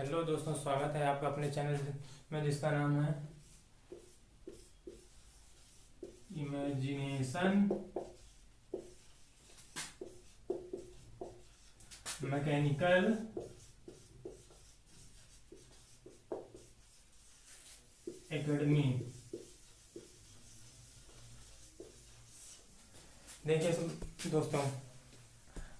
Hello दोस्तों, स्वागत है आपका अपने चैनल में जिसका नाम है इमेजिनेशन मैकेनिकल एकेडमी। देखिए दोस्तों,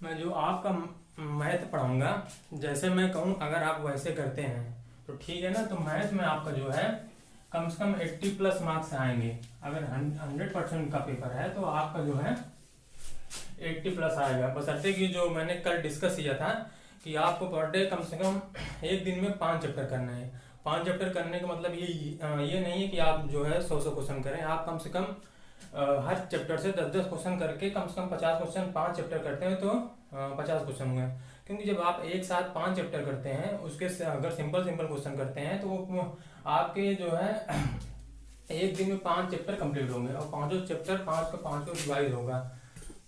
मैं जो आपका मैथ पढ़ाऊंगा, जैसे मैं कहूँ अगर आप वैसे करते हैं तो ठीक है ना। तो मैथ में आपका जो है कम से कम 80+ मार्क्स आएंगे। अगर 100% का पेपर है तो आपका जो है 80+ आएगा। बशर्ते कि जो मैंने कल डिस्कस किया था कि आपको पर डे कम से कम एक दिन में 5 चैप्टर करना है। 5 चैप्टर करने का मतलब ये नहीं है कि आप जो है 100 क्वेश्चन करें। आप कम से कम हर चैप्टर से 10-10 क्वेश्चन करके कम से कम 50 क्वेश्चन 5 चैप्टर करते हैं तो 50 क्वेश्चन हुए। क्योंकि जब आप एक साथ 5 चैप्टर करते हैं, उसके अगर सिंपल सिंपल क्वेश्चन करते हैं तो वो आपके जो है एक दिन में 5 चैप्टर कंप्लीट होंगे और पांचों चैप्टर 5 का 5 रिवाइज होगा।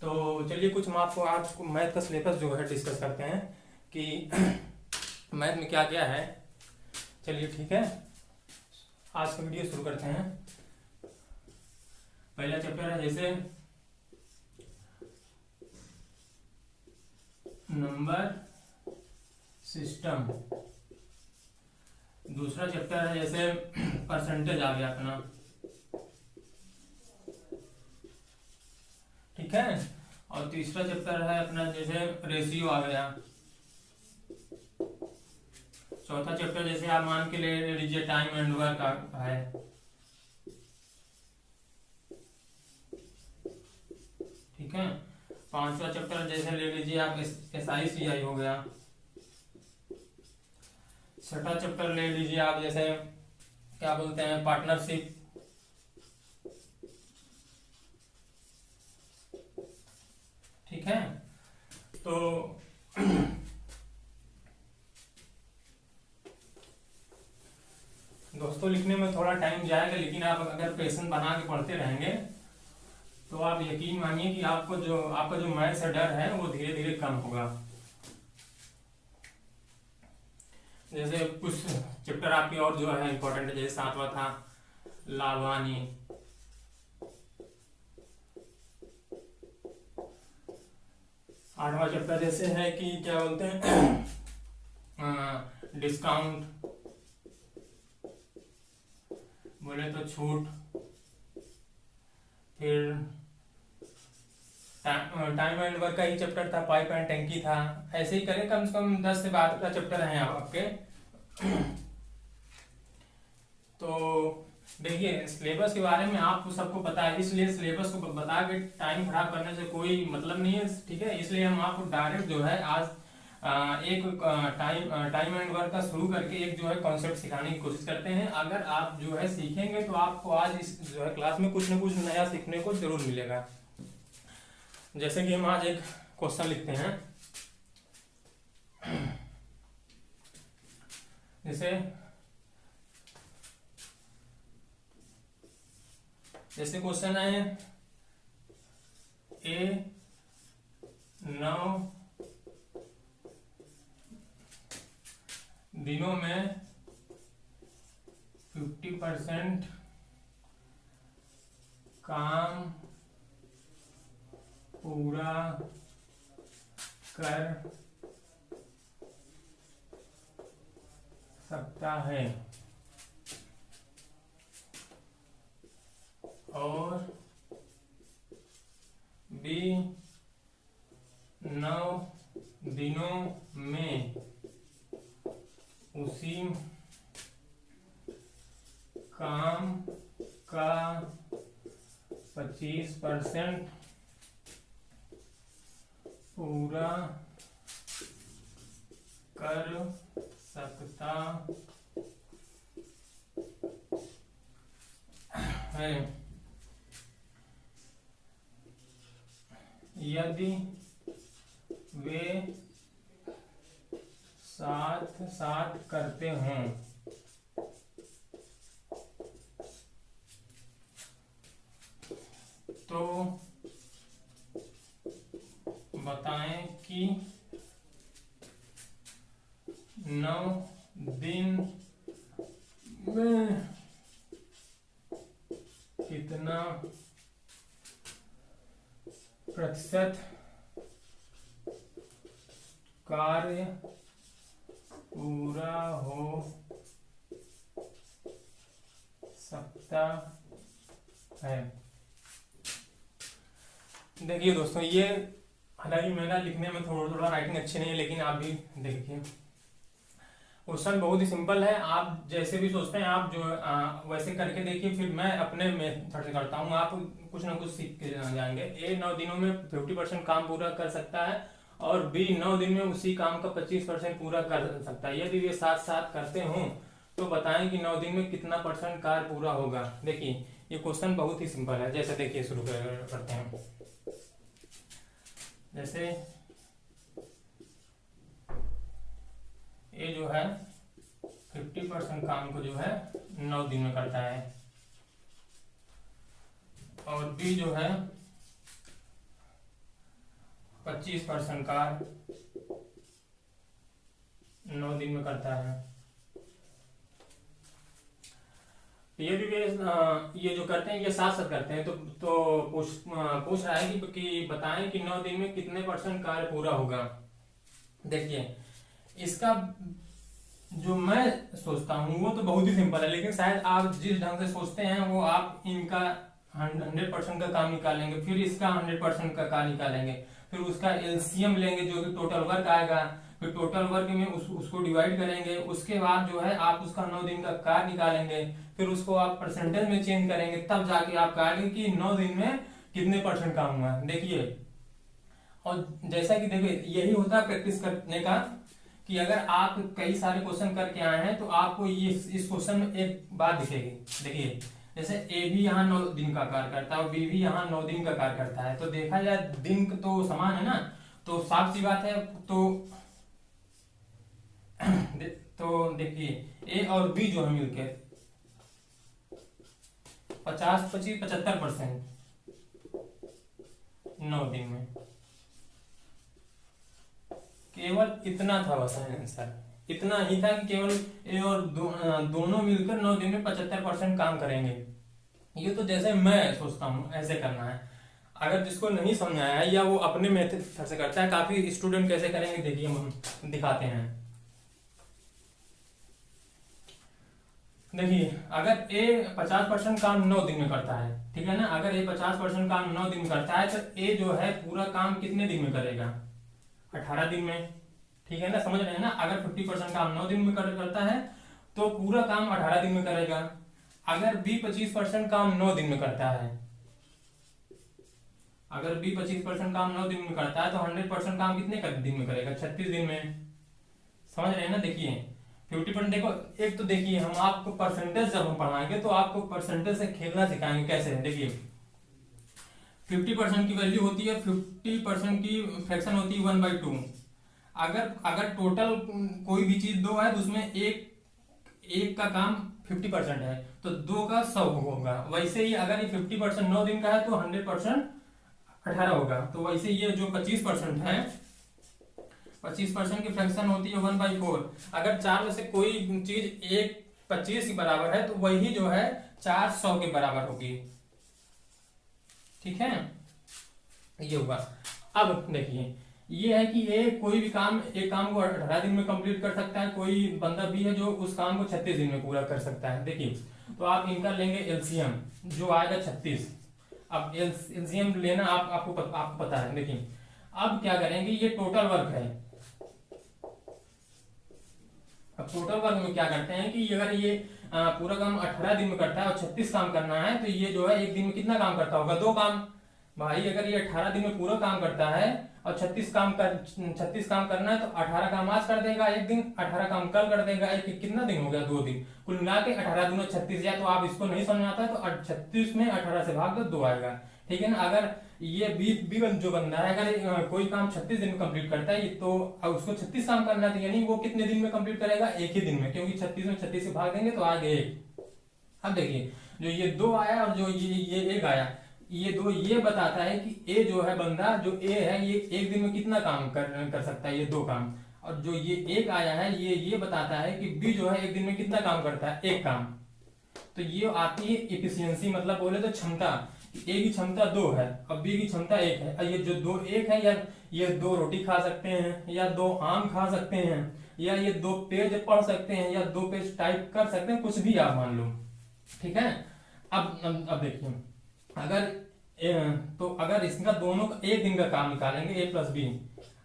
तो चलिए कुछ हम आपको आज मैथ का सिलेबस जो है डिस्कस करते हैं कि मैथ में क्या क्या है। चलिए ठीक है, आज का वीडियो शुरू करते हैं। पहला चैप्टर है जैसे नंबर सिस्टम। दूसरा चैप्टर है जैसे परसेंटेज आ गया अपना, ठीक है। और तीसरा चैप्टर है अपना जैसे रेशियो आ गया। चौथा चैप्टर जैसे आप मान के ले लीजिए टाइम एंड वर्क है। ठीक है। पांचवा चैप्टर जैसे ले लीजिए आप SI हो गया। छठा चैप्टर ले लीजिए आप जैसे क्या बोलते हैं पार्टनरशिप। ठीक है। तो दोस्तों लिखने में थोड़ा टाइम जाएगा, लेकिन आप अगर पेशेंस बना के पढ़ते रहेंगे तो आप यकीन मानिए कि आपका जो मैथ से डर है वो धीरे धीरे कम होगा। जैसे कुछ चैप्टर आपके और जो है इम्पोर्टेंट है, जैसे 7वां था लावानी। 8वां चैप्टर जैसे है कि क्या बोलते हैं डिस्काउंट, बोले तो छूट। फिर टाइम एंड वर्क का ही चैप्टर था, पाइप एंड टैंकी था। ऐसे ही करें, कम से कम 10 से 12 चैप्टर हैं आपके। तो देखिए सिलेबस के बारे में आपको सबको पता है, इसलिए सिलेबस को बता के टाइम खराब करने से कोई मतलब नहीं है, ठीक है। इसलिए हम आपको डायरेक्ट जो है आज एक टाइम एंड वर्क का शुरू करके एक जो है कॉन्सेप्ट सिखाने की कोशिश करते हैं। अगर आप जो है सीखेंगे तो आपको आज इस जो है क्लास में कुछ ना कुछ नया सीखने को जरूर मिलेगा। जैसे कि हम आज एक क्वेश्चन लिखते हैं। जैसे क्वेश्चन है 9 दिनों में 50% काम पूरा कर सकता है और B 9 दिनों में उसी काम का 25% पूरा कर सकता है। यदि वे साथ साथ करते हों तो बताएं कि 9 दिन में कितना प्रतिशत कार्य पूरा हो सकता है। देखिए दोस्तों, ये हालांकि मेरा लिखने में थोड़ा थोड़ा राइटिंग अच्छी नहीं है, लेकिन आप भी देखिए क्वेश्चन बहुत ही सिंपल है। आप जैसे भी सोचते हैं आप जो वैसे करके देखिए, फिर मैं अपने मेथड से करता हूँ, आप कुछ ना कुछ सीख के जाएंगे। ए 9 दिनों में 50% काम पूरा कर सकता है और बी 9 दिन में उसी काम का 25% पूरा कर सकता है। यदि वे साथ साथ करते हों तो बताएं कि 9 दिन में कितना % कार्य पूरा होगा। देखिए ये क्वेश्चन बहुत ही सिंपल है। जैसे देखिए शुरू करते हैं। जैसे ये जो है 50% काम को जो है 9 दिन में करता है और बी जो है 25% कार्य 9 दिन में करता है। ये भी ये जो करते हैं ये साथ साथ करते हैं, तो पूछ रहा है कि बताएं कि 9 दिन में कितने % कार्य पूरा होगा। देखिए इसका जो मैं सोचता हूँ वो तो बहुत ही सिंपल है, लेकिन शायद आप जिस ढंग से सोचते हैं वो आप इनका 100% का काम निकालेंगे, फिर इसका 100% का काम निकालेंगे, फिर उसका एलसीएम लेंगे जो कि टोटल वर्क आएगा, फिर टोटल वर्क में उसको डिवाइड करेंगे, उसके बाद जो है आप उसका 9 दिन का कार्य निकालेंगे, फिर उसको आप परसेंटेज में चेंज करेंगे, तब जाके आप कहेंगे कि 9 दिन में कितने % काम हुआ। देखिए और जैसा कि देखिए यही होता है प्रैक्टिस करने का, कि अगर आप कई सारे क्वेश्चन करके आए हैं तो आपको ये इस क्वेश्चन में एक बात दिखेगी। देखिए जैसे ए भी यहाँ 9 दिन का कार्य करता है और बी भी यहाँ 9 दिन का कार्य करता है, तो देखा जाए दिन तो समान है ना, तो साफ सी बात है। तो देखिए ए और बी जो है मिलकर 50-25-75% 9 दिन में, केवल इतना था बस आंसर, इतना ही था कि केवल ए और दोनों मिलकर 9 दिन में 75% काम करेंगे। ये तो जैसे मैं सोचता हूँ ऐसे करना है। अगर जिसको नहीं समझ आया या वो अपने मेथड से करता है, काफी स्टूडेंट कैसे करेंगे देखिए हम दिखाते हैं। देखिए अगर ए 50% काम 9 दिन में करता है, ठीक है ना, अगर ए 50% काम 9 दिन में करता है तो ए जो है पूरा काम कितने दिन में करेगा? 18 दिन में, ठीक है ना, समझ रहे हैं ना। अगर 50% काम 9 दिन में करता है तो पूरा काम 18 दिन में करेगा। अगर बी 25% काम 9 दिन में करता है, अगर बी 25% काम 9 दिन में करता है तो 100% काम कितने दिन में करेगा? 36 दिन में, समझ रहे हैं ना। देखिए 50% देखो, एक तो देखिए हम आपको परसेंटेज जब हम पढ़ाएंगे तो आपको परसेंटेज से खेलना सिखाएंगे कैसे। देखिए 50% की वैल्यू होती है, 50% की फ्रैक्शन होती है 1/2। अगर टोटल कोई भी चीज 2 है तो उसमें एक का काम 50% है तो 2 का 100 होगा। वैसे ही अगर ये 50% 9 दिन का है तो 100% 18 होगा। तो वैसे ये जो 25% है, 25% की फ्रैक्शन होती है 1/4। अगर 4 में से कोई चीज 1 25 के बराबर है तो वही जो है 4 100 के बराबर होगी, ठीक है, ये होगा। अब देखिए ये है कि ये कोई भी काम, एक काम को 18 दिन में कंप्लीट कर सकता है, कोई बंदा भी है जो उस काम को 36 दिन में पूरा कर सकता है। देखिए तो आप इनका लेंगे एलसीएम जो आएगा 36। अब एलसीएम लेना आपको पता है। देखिए अब क्या करेंगे, ये टोटल वर्क है। अब टोटल वर्क में क्या करते हैं कि अगर ये पूरा काम 18 दिन में करता है और 36 काम करना है तो ये जो है एक दिन में कितना काम करता होगा? 2 काम। भाई अगर ये 18 दिन में पूरा काम करता है और 36 काम करना है तो 18 काम आज कर देगा एक दिन, 18 काम कल कर देगा एक, कितना दिन हो गया? 2 दिन। कुल मिला के 18 दूना 36। या तो आप इसको नहीं समझ आता है तो 36 में 18 से भाग दो 2 आएगा, ठीक है ना। अगर ये बी जो बंदा है अगर कोई काम 36 दिन में कंप्लीट करता है तो उसको 36 काम करना है, यानी वो कितने दिन में कंप्लीट करेगा? एक ही दिन में, क्योंकि 36 में 36 से भाग देंगे तो आगे 1। अब देखिए जो ये 2 आया और जो ये 1 आया, ये 2 ये बताता है कि ए जो है बंदा जो ए है ये एक दिन में कितना काम कर सकता है? ये 2 काम। और जो ये एक आया है ये बताता है कि बी जो है एक दिन में कितना काम करता है, एक काम। तो ये आती है एफिशिएंसी, मतलब बोले तो क्षमता। ए की क्षमता 2 है और बी की क्षमता 1 है, और ये जो दो एक है, या ये 2 रोटी खा सकते हैं, या 2 आम खा सकते हैं, या ये 2 पेज पढ़ सकते हैं, या 2 पेज टाइप कर सकते हैं, कुछ भी आप मान लो। ठीक है। अब देखिए, अगर तो अगर इसका दोनों का एक दिन का काम निकालेंगे, ए प्लस बी,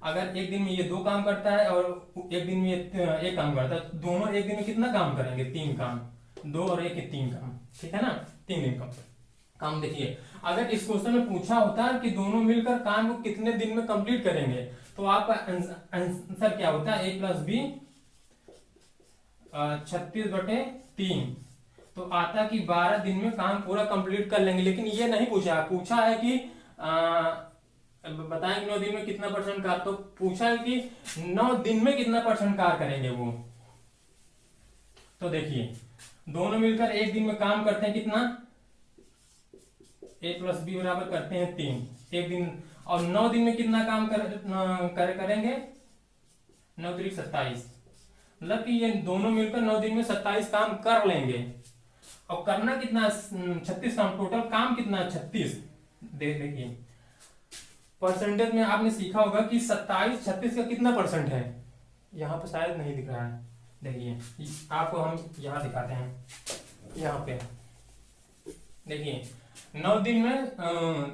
अगर एक दिन में ये 2 काम करता है और एक दिन में ये एक काम करता है, तो दोनों एक दिन में कितना काम करेंगे, 3 काम। 2 और 1 3 काम, ठीक है ना, 3 दिन का काम। देखिए, अगर इस क्वेश्चन में पूछा होता है कि दोनों मिलकर काम को कितने दिन में कंप्लीट करेंगे, तो आपका आंसर क्या होता है, ए प्लस बी 36/3, तो आता कि 12 दिन में काम पूरा कंप्लीट कर लेंगे। लेकिन ये नहीं पूछा है कि बताएंगे 9 दिन में कितना % कार्य, तो पूछा है कि 9 दिन में कितना % कार्य करेंगे वो। तो देखिए, दोनों मिलकर एक दिन में काम करते हैं कितना, ए प्लस बी बराबर करते हैं 3 एक दिन, और 9 दिन में कितना काम करेंगे, 9 3 27, मतलब कि ये दोनों मिलकर 9 दिन में 27 काम कर लेंगे। और करना कितना, 36 काम, टोटल काम कितना, 36। देखिए, परसेंटेज में आपने सीखा होगा कि 27 36 का कितना % है, यहाँ पे शायद नहीं दिख रहा है। देखिए, आपको हम यहाँ दिखाते हैं, यहाँ पे देखिए, 9 दिन में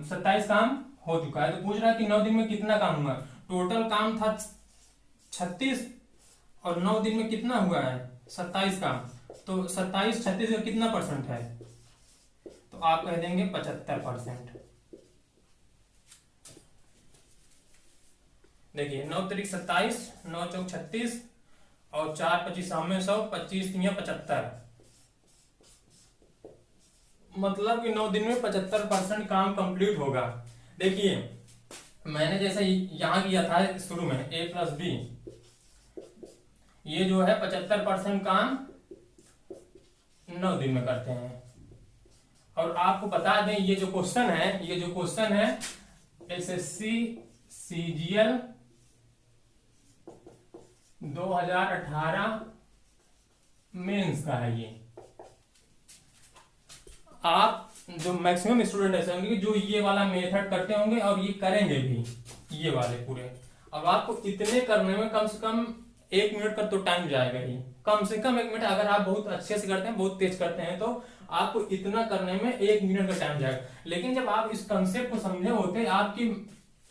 27 काम हो चुका है, तो पूछ रहा है कि 9 दिन में कितना काम हुआ। टोटल काम था 36 और 9 दिन में कितना हुआ है, 27 काम, तो 27 36 का कितना % है, तो आप कह देंगे 75%। देखिए, 9 3 27, 9 4 36 और 4 25 100, 25 3 75, मतलब कि 9 दिन में 75% काम कंप्लीट होगा। देखिए, मैंने जैसे यहां किया था शुरू में, ए प्लस बी, ये जो है 75% काम 9 दिन में करते हैं। और आपको बता दें, ये जो क्वेश्चन है एसएससी सीजीएल 2018 मेंस का है। ये आप जो मैक्सिमम स्टूडेंट ऐसे होंगे जो ये वाला मेथड करते होंगे और ये करेंगे भी, ये वाले पूरे। अब आपको इतने करने में कम से कम 1 मिनट का तो टाइम जाएगा ही, कम से कम 1 मिनट। अगर आप बहुत अच्छे से करते हैं, बहुत तेज करते हैं, तो आपको इतना करने में 1 मिनट का टाइम जाएगा। लेकिन जब आप इस कंसेप्ट को समझे होते, आपकी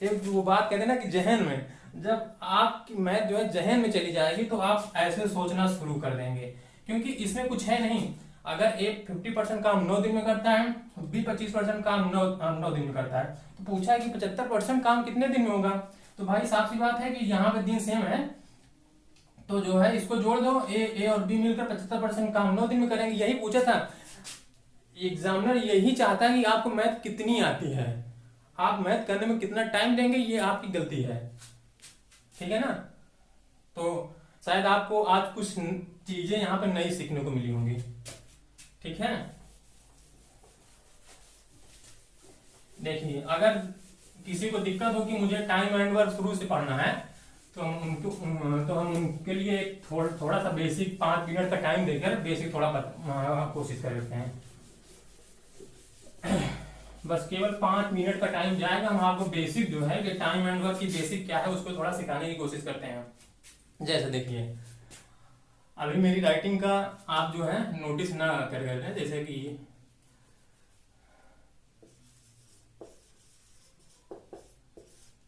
एक वो बात कहते हैं ना कि जहन में, जब आपकी मैथ जो है जहन में चली जाएगी, तो आप ऐसे सोचना शुरू कर देंगे, क्योंकि इसमें कुछ है नहीं। अगर ए 50% काम 9 दिन में करता है, बी 25% काम 9 दिन में करता है, तो पूछा है कि 75% काम कितने दिन में होगा। तो भाई साफ सी बात है कि यहाँ पे दिन सेम है, तो जो है इसको जोड़ दो, ए और बी मिलकर 75% काम 9 दिन में करेंगे। यही पूछा था एग्जामिनर, यही चाहता है कि आपको मैथ कितनी आती है, आप मैथ करने में कितना टाइम देंगे, ये आपकी गलती है। ठीक है ना। तो शायद आपको आज कुछ चीजें यहाँ पर नई सीखने को मिली होंगी। ठीक है। देखिए, अगर किसी को दिक्कत हो कि मुझे टाइम एंड वर्क शुरू से पढ़ना है, तो हम उनके लिए एक थोड़ा सा बेसिक 5 मिनट का टाइम देकर बेसिक थोड़ा कोशिश कर लेते हैं। बस केवल 5 मिनट का टाइम जाएगा, हम आपको बेसिक जो है कि टाइम एंड वर्क की बेसिक क्या है उसको थोड़ा सिखाने की कोशिश करते हैं। जैसे देखिए, अभी मेरी राइटिंग का आप जो है नोटिस ना कर रहे हैं, जैसे कि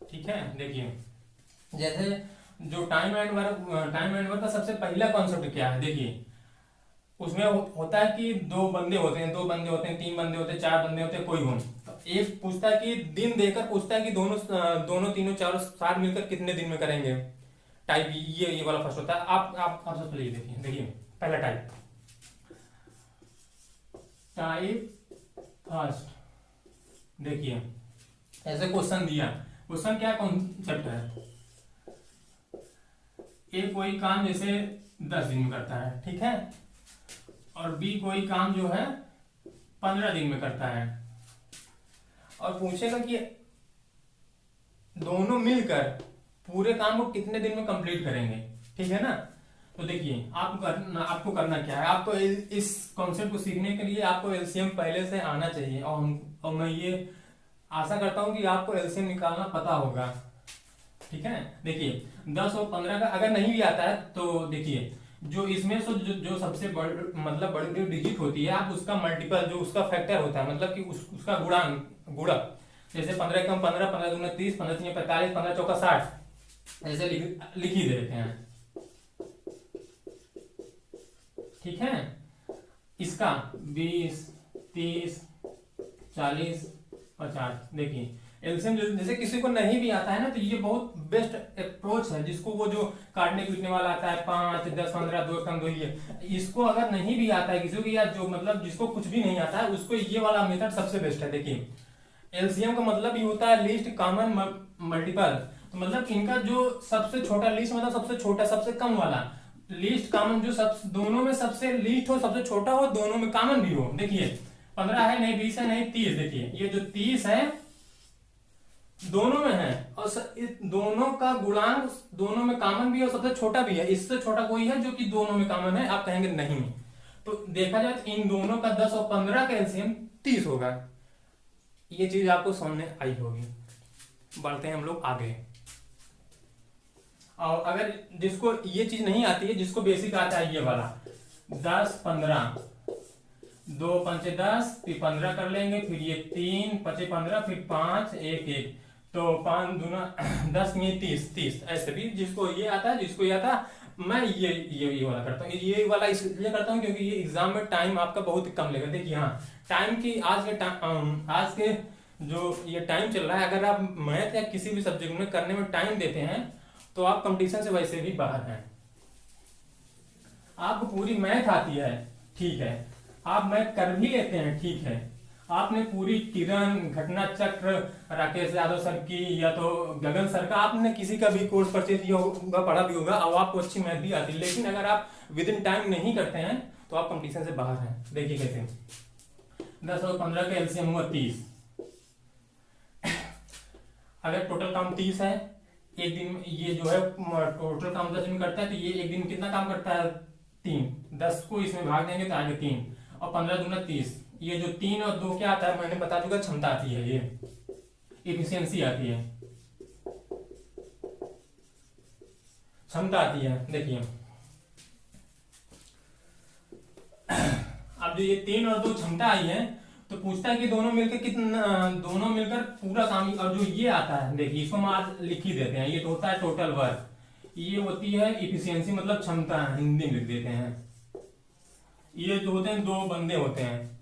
ठीक है। देखिए, जैसे जो टाइम एंड वर्क का सबसे पहला कॉन्सेप्ट क्या है, देखिए उसमें होता है कि 2 बंदे होते हैं, 3 बंदे होते हैं, 4 बंदे होते हैं, कोई हो। तो एक पूछता है कि दिन देकर पूछता है कि दोनों तीनों चारों साथ मिलकर कितने दिन में करेंगे। टाइप ये वाला फर्स्ट होता है। आप सबसे पहले देखिए पहला टाइप फर्स्ट। देखिए, ऐसे क्वेश्चन दिया, क्वेश्चन क्या कॉन्सेप्ट है, ए कोई काम जैसे 10 दिन में करता है, ठीक है, और बी कोई काम जो है 15 दिन में करता है, और पूछेगा कि दोनों मिलकर पूरे काम को कितने दिन में कंप्लीट करेंगे, ठीक है ना। तो देखिए आपको करना क्या है, आपको इस कॉन्सेप्ट को सीखने के लिए आपको एलसीएम पहले से आना चाहिए, और मैं ये आशा करता हूं कि आपको एलसीएम निकालना पता होगा, ठीक है। देखिए 10 और 15 का अगर नहीं भी आता है तो देखिए जो इसमें से जो सबसे मतलब बड़ी जो डिजिट होती है, आप उसका मल्टीपल जो उसका फैक्टर होता है, मतलब कि उसका गुणक जैसे 15 कम 15, 15 दूना 30, 15 तीन 45, 15 चौका 60 ऐसे लिख ही देते हैं, ठीक है। इसका 20, 30, 40, 50 देखिए एलसीएम जैसे किसी को नहीं भी आता है ना, तो ये बहुत बेस्ट अप्रोच है। जिसको वो जो काटने पीटने वाला आता है 5, 10, 15, 2 कम 2, ये इसको अगर नहीं भी आता है किसी को, या जो मतलब जिसको कुछ भी नहीं आता है, उसको ये वाला मेथड सबसे बेस्ट है। देखिए एलसीएम का मतलब ये होता है लीस्ट कॉमन मल्टीपल, तो मतलब इनका जो सबसे छोटा लीस्ट मतलब सबसे छोटा सबसे कम वाला, लीस्ट कॉमन जो सब दोनों में सबसे लीस्ट हो सबसे छोटा हो, दोनों में कॉमन भी हो। देखिए 15 है नहीं 20 है नहीं 30, देखिए ये जो 30 है दोनों में है, और दोनों का गुणांक दोनों में कॉमन भी है और सबसे छोटा भी है। इससे छोटा कोई है जो कि दोनों में कॉमन है, आप कहेंगे नहीं। तो देखा जाए तो इन दोनों का 10 और 15 का एलसीएम 30 होगा। ये चीज आपको सामने आई होगी। बढ़ते हैं हम लोग आगे। और अगर जिसको ये चीज नहीं आती है, जिसको बेसिक आता है ये वाला 10, 15, 2 पंचे 10, फिर 15 कर लेंगे, फिर ये 3 पचे 15, फिर 5 1 1, तो 5 दूना 10 में 30 ऐसे भी जिसको ये आता है, जिसको ये आता है। मैं ये वाला करता हूँ, ये वाला इसलिए करता हूँ क्योंकि ये एग्जाम में टाइम आपका बहुत कम लेगा। देखिए हाँ टाइम की आज के जो ये टाइम चल रहा है, अगर आप मैथ या किसी भी सब्जेक्ट में करने में टाइम देते हैं तो आप कंपटीशन से वैसे भी बाहर हैं। आपको पूरी मैथ आती है, ठीक है, आप मैथ कर भी लेते हैं, ठीक है, आपने पूरी किरण, घटना चक्र, राकेश यादव सर की या तो गगन सर का, आपने किसी का भी कोर्स परचेज किया होगा, पढ़ा भी होगा, और आपको अच्छी मैथ भी आती है, लेकिन अगर आप विद इन टाइम नहीं करते हैं तो आप कंपटीशन से बाहर हैं। देखिए कैसे 10 और 15 का एलसीएम हुआ 30। अगर टोटल काम 30 है, एक दिन में ये जो है टोटल काम 10 दिन करता है, तो ये एक दिन कितना काम करता है 3, 10 को इसमें भाग देंगे तो आगे 3, और 15 दूना 30। ये जो 3 और 2 क्या आता है मैंने बता चुका, क्षमता आती है, ये इफिशियंसी आती है, क्षमता आती है। देखिए अब जो ये 3 और 2 क्षमता आई है, तो पूछता है कि दोनों मिलकर कितना, दोनों मिलकर पूरा काम, और जो ये आता है देखिए इसको हम आज लिख ही देते हैं, ये तो होता है टोटल वर्क, ये होती है इफिशियंसी मतलब क्षमता, हिंदी में लिख देते हैं। ये जो होते हैं 2 बंदे होते हैं,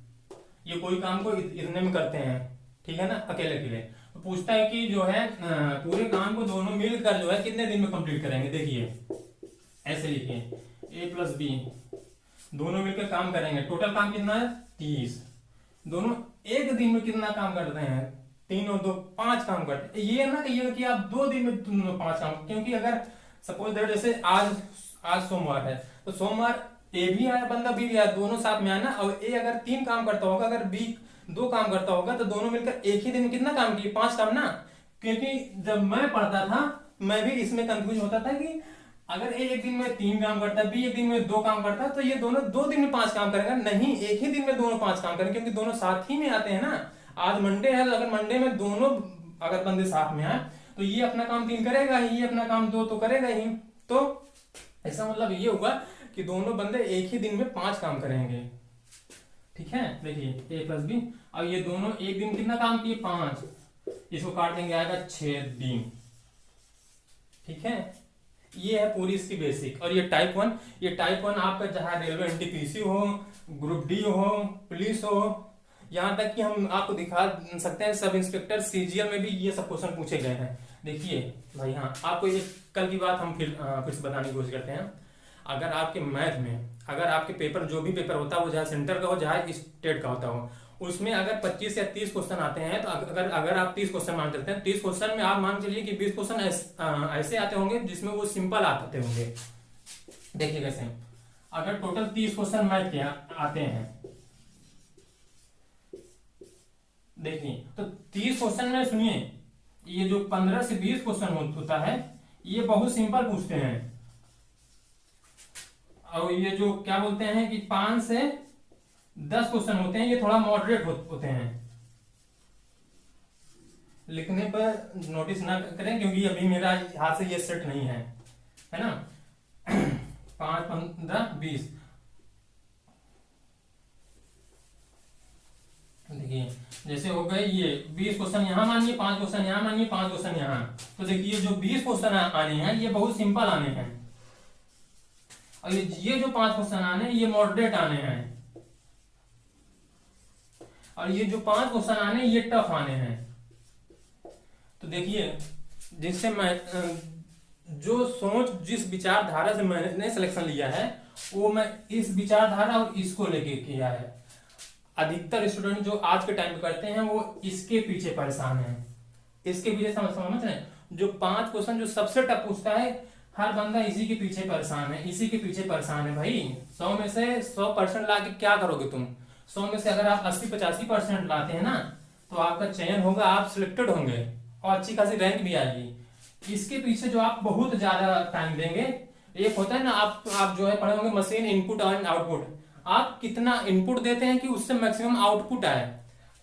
ये कोई काम को इतने में करते हैं, ठीक है ना, अकेले अकेले। तो पूछता है कि जो है पूरे काम को दोनों मिलकर जो है कितने दिन में कंप्लीट करेंगे। देखिए ऐसे लिखिए A + B, दोनों मिलकर काम करेंगे, टोटल काम कितना है 30, दोनों एक दिन में कितना काम करते हैं 3 और 2 5 काम करते हैं। ये ना कि आप 2 दिन में 5 काम, क्योंकि अगर सपोज दैट जैसे आज सोमवार है, तो सोमवार ए भी आया बंदा बी भी आया, दोनों साथ में आया ना, और ए अगर 3 काम करता होगा, अगर बी 2 काम करता होगा, तो दोनों मिलकर एक ही दिन में कितना काम किए 5 काम ना। क्योंकि जब मैं पढ़ता था मैं भी इसमें कंफ्यूज होता था कि अगर ए एक दिन में 3 काम करता है, बी एक दिन में 2 काम करता है, तो ये दोनों 2 दिन में 5 काम करेगा, नहीं एक ही दिन में दोनों 5 काम करेंगे, क्योंकि दोनों साथ ही में आते हैं ना। आज मंडे है, तो अगर मंडे में दोनों अगर बंदे साथ में आए तो ये अपना काम 3 करेगा ही, ये अपना काम 2 तो करेगा ही। तो ऐसा मतलब ये हुआ कि दोनों बंदे एक ही दिन में 5 काम करेंगे, ठीक है। देखिए A + B, और ये दोनों एक दिन कितना काम किए 5, इसको काट देंगे आएगा 6 दिन, ठीक है। ये है पूरी इसकी बेसिक। और ये टाइप 1, ये टाइप 1 आपका जहां रेलवे एनटीपीसी हो, ग्रुप डी हो, पुलिस हो, यहां तक कि हम आपको दिखा सकते हैं सब इंस्पेक्टर सीजीएल में भी ये सब क्वेश्चन पूछे गए हैं। देखिए भाई हाँ, आपको ये कल की बात हम फिर से बताने की कोशिश करते हैं। अगर आपके मैथ में अगर आपके पेपर जो भी पेपर होता है वो चाहे सेंटर का हो चाहे स्टेट का होता हो, उसमें अगर 25 या 30 क्वेश्चन आते हैं, तो अगर आप 30 क्वेश्चन मान चलते हैं, 30 क्वेश्चन में आप मान चलिए कि 20 क्वेश्चन ऐसे आते होंगे जिसमें वो सिंपल आते होंगे। देखिए कैसे, अगर टोटल 30 क्वेश्चन मैथ के आते हैं, देखिए तो 30 क्वेश्चन में सुनिए, ये जो 15 से 20 क्वेश्चन होता है, ये बहुत सिंपल पूछते हैं। और ये जो क्या बोलते हैं कि 5 से 10 क्वेश्चन होते हैं, ये थोड़ा मॉडरेट होते हैं। लिखने पर नोटिस ना करें क्योंकि अभी मेरा हाथ से ये सेट नहीं है ना। 5, 15, 20। देखिए जैसे हो गए ये 20 क्वेश्चन यहाँ मानिए, 5 क्वेश्चन यहाँ मानिए, 5 क्वेश्चन यहाँ। तो देखिए जो 20 क्वेश्चन आने हैं ये बहुत सिंपल आने हैं, और ये जो 5 क्वेश्चन आने हैं ये मॉडरेट आने हैं, और ये जो 5 क्वेश्चन आने ये टफ आने हैं। तो देखिए जिससे मैं जो सोच जिस विचारधारा से मैंने सिलेक्शन लिया है वो मैं इस विचारधारा और इसको लेके किया है। अधिकतर स्टूडेंट जो आज के टाइम पे करते हैं वो इसके पीछे परेशान है, इसके पीछे समझ रहे हैं। जो 5 क्वेश्चन जो सबसे टफ पूछता है, हर बंदा इसी के पीछे परेशान है, इसी के पीछे परेशान है। भाई 100 में से 100% ला के क्या करोगे तुम? 100 में से अगर आप 80-85% लाते हैं ना तो आपका चयन होगा, आप सिलेक्टेड होंगे और अच्छी खासी रैंक भी आएगी। इसके पीछे जो आप बहुत ज्यादा टाइम देंगे, एक होता है ना आप जो है पढ़े होंगे मशीन इनपुट एंड आउटपुट, आप कितना इनपुट देते हैं कि उससे मैक्सिमम आउटपुट आए।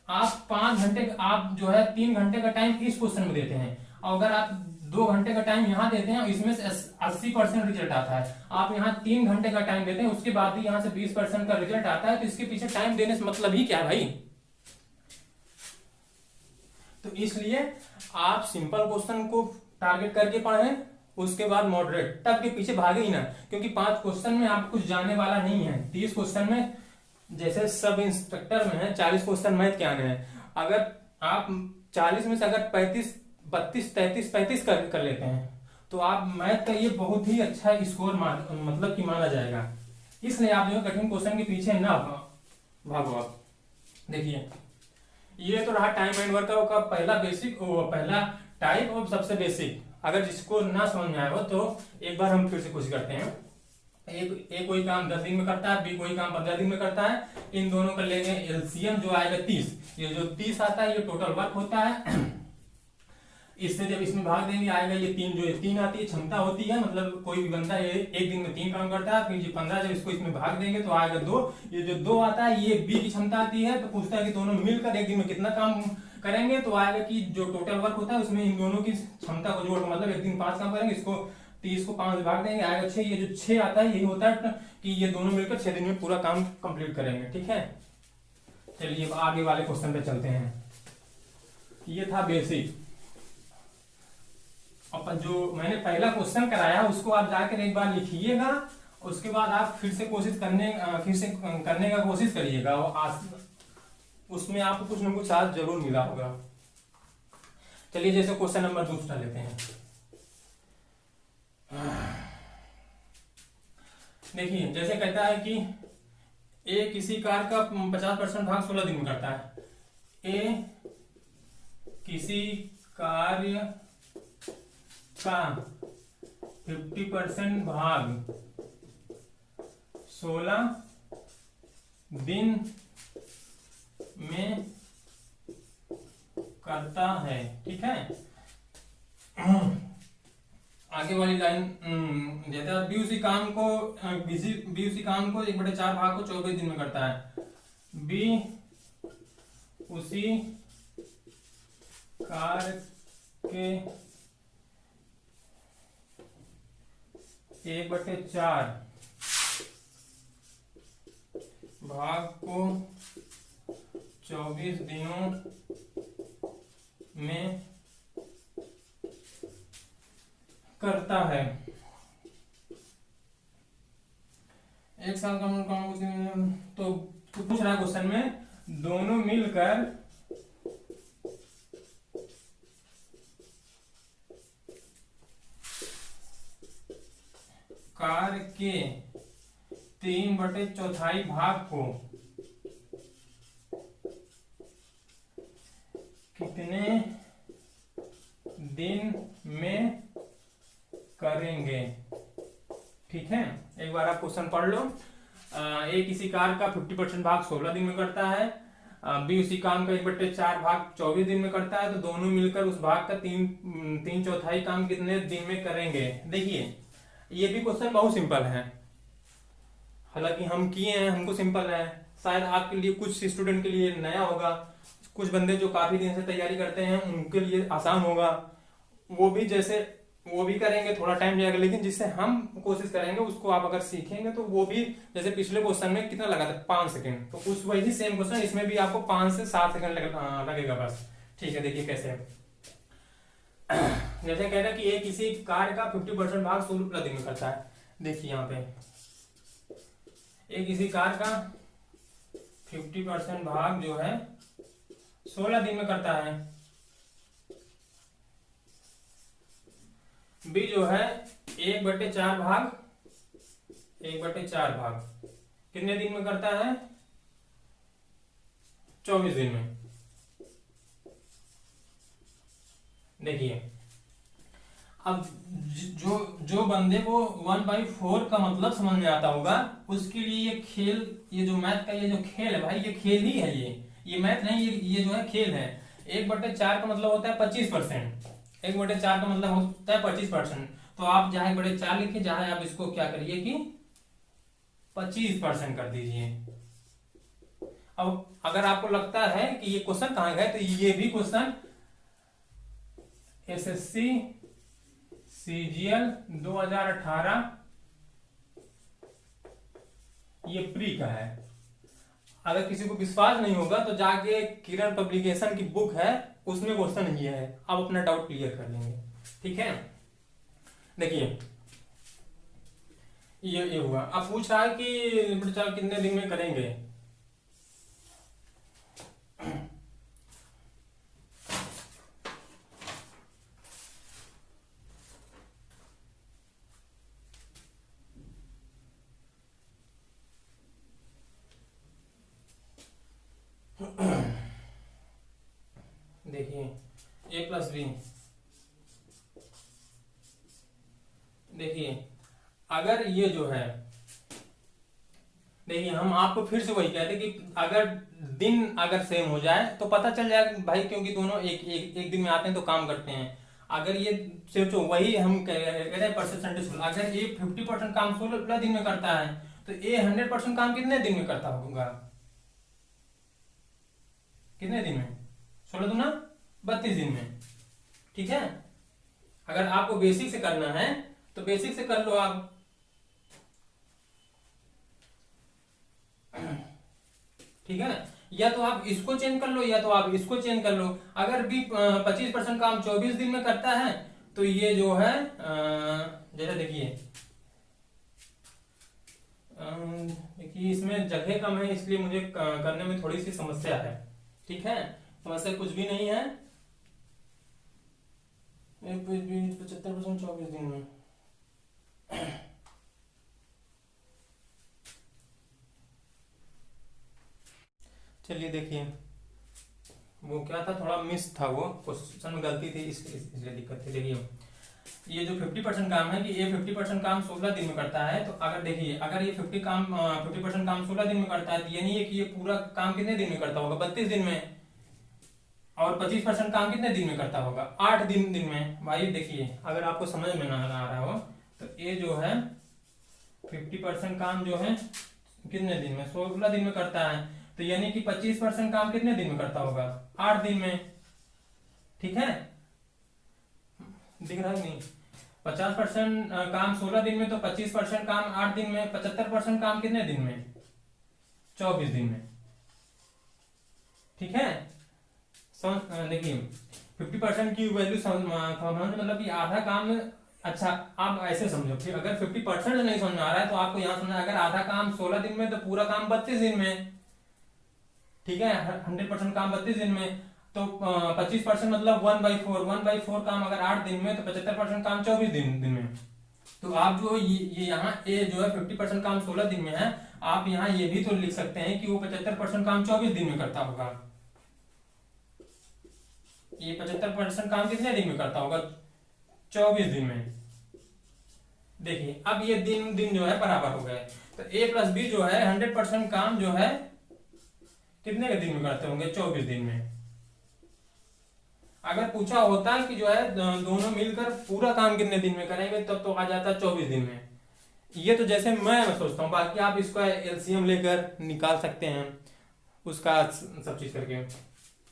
आप 5 घंटे आप जो है 3 घंटे का टाइम इस क्वेश्चन में देते हैं, और अगर आप 2 घंटे का टाइम यहाँ देते हैं इसमें से 80% रिजल्ट आता है। आप यहाँ 3 घंटे का टाइम देते हैं उसके बाद भी यहाँ से 20% का रिजल्ट आता है, तो इसके पीछे टाइम देने से मतलब ही क्या है भाई? तो इसलिए आप सिंपल क्वेश्चन को टारगेट करके पढ़ें, उसके बाद मॉडरेट, टफ के पीछे भागे ही ना, क्योंकि 5 क्वेश्चन में आप कुछ जाने वाला नहीं है। 30 क्वेश्चन में जैसे सब इंस्पेक्टर में है 40 क्वेश्चन मैथ के आने हैं, अगर आप 40 में से अगर 35, 32, 33, 35 कर लेते हैं तो आप मैथ का ये बहुत ही अच्छा स्कोर मतलब कि माना जाएगा। इसलिए आप जो कठिन क्वेश्चन के पीछे ना भागो। आप देखिए ये तो रहा टाइम एंड वर्क का पहला बेसिक, पहला टाइप और सबसे बेसिक। अगर जिसको ना समझ में आया हो तो एक बार हम फिर से कोशिश करते हैं। एक कोई काम 10 दिन में करता है, बी कोई काम 15 दिन में करता है। इन दोनों का लेंगे एलसीएम जो आएगा 30। ये जो 30 आता है ये टोटल वर्क होता है। इससे जब इसमें भाग देंगे आएगा ये 3, जो 3 आती है क्षमता होती है, मतलब कोई भी बंदा एक दिन में 3 काम करता है। फिर ये 15 जब इसको इसमें भाग देंगे तो आएगा 2। ये जो 2 आता है ये बी की क्षमता आती है, तो पूछता है कि दोनों मिलकर एक दिन में कितना काम करेंगे, तो आएगा कि जो टोटल वर्क होता है उसमें इन दोनों की क्षमता को जोड़, मतलब एक दिन 5 काम करेंगे, इसको 30 को 5 भाग देंगे आएगा 6। ये जो 6 आता है यही होता है कि ये दोनों मिलकर 6 दिन में पूरा काम कंप्लीट करेंगे। ठीक है, चलिए आगे वाले क्वेश्चन पे चलते हैं। ये था बेसिक। अपन जो मैंने पहला क्वेश्चन कराया उसको आप जाकर एक बार लिखिएगा, उसके बाद आप फिर से करने का कोशिश करिएगा, उसमें आपको कुछ ना कुछ आज जरूर मिला होगा। चलिए जैसे क्वेश्चन नंबर 2 लेते हैं। देखिए जैसे कहता है कि ए किसी कार का 50% भाग 16 दिन में करता है। ए किसी कार्य का 50% भाग 16 दिन में करता है। ठीक है, आगे वाली लाइन देता है बी उसी काम को 1/4 भाग को 24 दिन में करता है। बी उसी कार्य के 1/4 भाग को 24 दिनों में करता है। एक साल का तो पूछ रहा है क्वेश्चन में दोनों मिलकर कार्य के 3/4 भाग को कितने दिन में करेंगे। ठीक है, एक बार आप क्वेश्चन पढ़ लो। ए किसी कार का 50% भाग 16 दिन में करता है। बी उसी काम का 1/4 भाग 24 दिन में करता है, तो दोनों मिलकर उस भाग का तीन चौथाई काम कितने दिन में करेंगे। देखिए ये भी क्वेश्चन बहुत सिंपल है, हालांकि हम किए हैं, हमको सिंपल है, शायद आपके लिए कुछ स्टूडेंट के लिए नया होगा, कुछ बंदे जो काफी दिन से तैयारी करते हैं उनके लिए आसान होगा, वो भी जैसे वो भी करेंगे, थोड़ा टाइम जाएगा, लेकिन जिससे हम कोशिश करेंगे उसको आप अगर सीखेंगे तो वो भी, जैसे पिछले क्वेश्चन में कितना लगा था 5 सेकंड, तो उस वही सेम क्वेश्चन इसमें भी आपको 5 से 7 सेकंड लगेगा बस। ठीक है, देखिए कैसे जैसे कह रहे हैं कि एक किसी कार्य का 50% भाग 16 दिन में करता है। देखिए यहाँ पे एक किसी कार्य का 50% भाग जो है 16 दिन में करता है। बी जो है 1/4 भाग कितने दिन में करता है, 24 दिन में। देखिए अब जो बंदे को 1/4 का मतलब समझ में आता होगा उसके लिए ये खेल, ये जो मैथ का ये जो खेल है भाई, ये खेल ही है, ये मैथ नहीं, ये जो है खेल है। 1/4 का मतलब होता है 25%, 1/4 का मतलब होता है 25%, तो आप चाहे 1/4 लिखिए, चाहे आप इसको क्या करिए कि 25% कर दीजिए। अब अगर आपको लगता है कि ये क्वेश्चन कहाँ गए, तो ये भी क्वेश्चन एसएससी सीजीएल 2018 ये प्री का है। अगर किसी को विश्वास नहीं होगा तो जाके किरण पब्लिकेशन की बुक है, उसमें क्वेश्चन ये है, आप अपना डाउट क्लियर कर लेंगे। ठीक है, देखिए ये हुआ। अब पूछ रहा है कि कितने दिन में करेंगे। देखिए a + b, देखिए अगर ये जो है, देखिए हम आपको फिर से वही कहते कि अगर दिन अगर सेम हो जाए तो पता चल जाएगा भाई, क्योंकि दोनों एक दिन में आते हैं तो काम करते हैं। अगर ये सोचो वही हम कह रहे हैं परसेंटेज, अगर ये 50% काम 16 दिन में करता है तो ये 100% काम कितने दिन में करता होगा, कितने दिन में, 16 दूना 32 दिन में। ठीक है, अगर आपको बेसिक से करना है तो बेसिक से कर लो आप। ठीक है, या तो आप इसको चेंज कर लो या तो आप इसको चेंज कर लो। अगर भी 25% काम 24 दिन में करता है तो ये जो है जैसे देखिए इसमें जगह कम है, इसलिए मुझे करने में थोड़ी सी समस्या है। ठीक है, समस्या कुछ भी नहीं है। 75% 24 दिन में चलिए देखिए वो क्या था, थोड़ा मिस था, वो क्वेश्चन में गलती थी, इसलिए दिक्कत थी। देखिए ये जो 50% काम है कि ये 50% काम 16 दिन में करता है, तो अगर देखिए अगर ये 50% काम 16 दिन में करता है तो ये नहीं है कि ये पूरा काम कितने दिन में करता होगा, 32 दिन में। और 25% काम कितने दिन में करता होगा, 8 दिन में। भाई देखिए अगर आपको समझ में ना आ रहा हो तो ये जो है 50% काम जो है कितने दिन में, 16 दिन में करता है, तो यानी कि 25% काम कितने दिन में करता होगा, 8 दिन में। ठीक है, दिख रहा है नहीं, 50% काम 16 दिन में, तो 25% काम 8 दिन में, 75% काम कितने दिन में, 24 दिन में। ठीक है, देखिए 50% की वैल्यू मतलब कि आधा काम। अच्छा आप ऐसे समझो, फिर अगर 50% नहीं समझ में आ रहा है तो आपको यहां समझना, अगर आधा काम 16 दिन में तो पूरा काम 32 दिन में। ठीक है, 100% काम 32 दिन में, तो 25% मतलब 1/4 काम अगर 8 दिन में, तो 75% काम 24 दिन में। तो आप जो ये यहाँ ए जो है 50% काम 16 दिन में है, आप यहाँ ये भी तो लिख सकते हैं कि वो 75% काम 24 दिन में करता होगा। ये 75% काम कितने दिन में करता होगा, 24 दिन में। देखिए अब ये दिन जो है बराबर हो गए, तो a + b जो है 100% काम जो है कितने के दिन में करते होंगे? 24 दिन में। अगर पूछा होता कि जो है दोनों मिलकर पूरा काम कितने दिन में करेंगे, तब तो आ जाता 24 दिन में। ये तो जैसे मैं सोचता हूँ, बाकी आप इसका एलसीएम लेकर निकाल सकते हैं उसका सब चीज करके।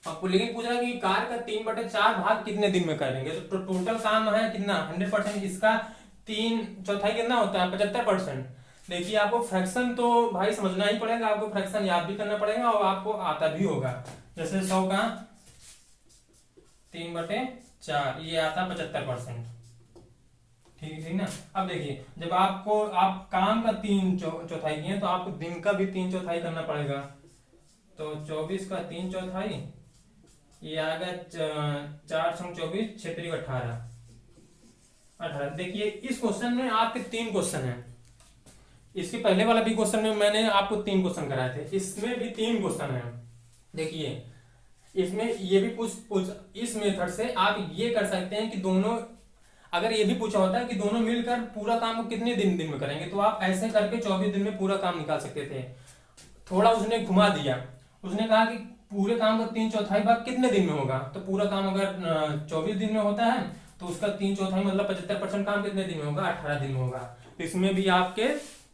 आपको लेकिन पूछ रहा है कि कार का 3/4 भाग कितने दिन में करेंगे, तो टोटल काम है कितना 100%, इसका 3/4 कितना होता है 75%। देखिए आपको फ्रैक्शन तो भाई समझना ही पड़ेगा, आपको फ्रैक्शन याद भी करना पड़ेगा और आपको आता भी होगा। जैसे 100 का 3/4 ये आता 75%। ठीक है ना। अब देखिए जब आपको आप काम का 3/4 किए तो आपको दिन का भी 3/4 करना पड़ेगा। तो 24 का 3/4 ये आ गया 4 × 24 × 18। देखिए इस क्वेश्चन में आपके 3 क्वेश्चन हैं। इसके पहले वाला भी क्वेश्चन में मैंने आपको 3 क्वेश्चन कराए थे, इसमें भी 3 क्वेश्चन हैं। देखिए इसमें ये भी पूछ इस मेथड से आप ये कर सकते हैं कि दोनों, अगर ये भी पूछा होता है कि दोनों मिलकर पूरा काम को कितने दिन में करेंगे, तो आप ऐसे करके 24 दिन में पूरा काम निकाल सकते थे। थोड़ा उसने घुमा दिया, उसने कहा कि पूरे काम का 3/4 भाग कितने दिन में होगा, तो पूरा काम अगर 24 दिन में होता है तो उसका 3/4 मतलब 75% काम कितने दिन में होगा, 18 दिन में होगा। तो इसमें भी आपके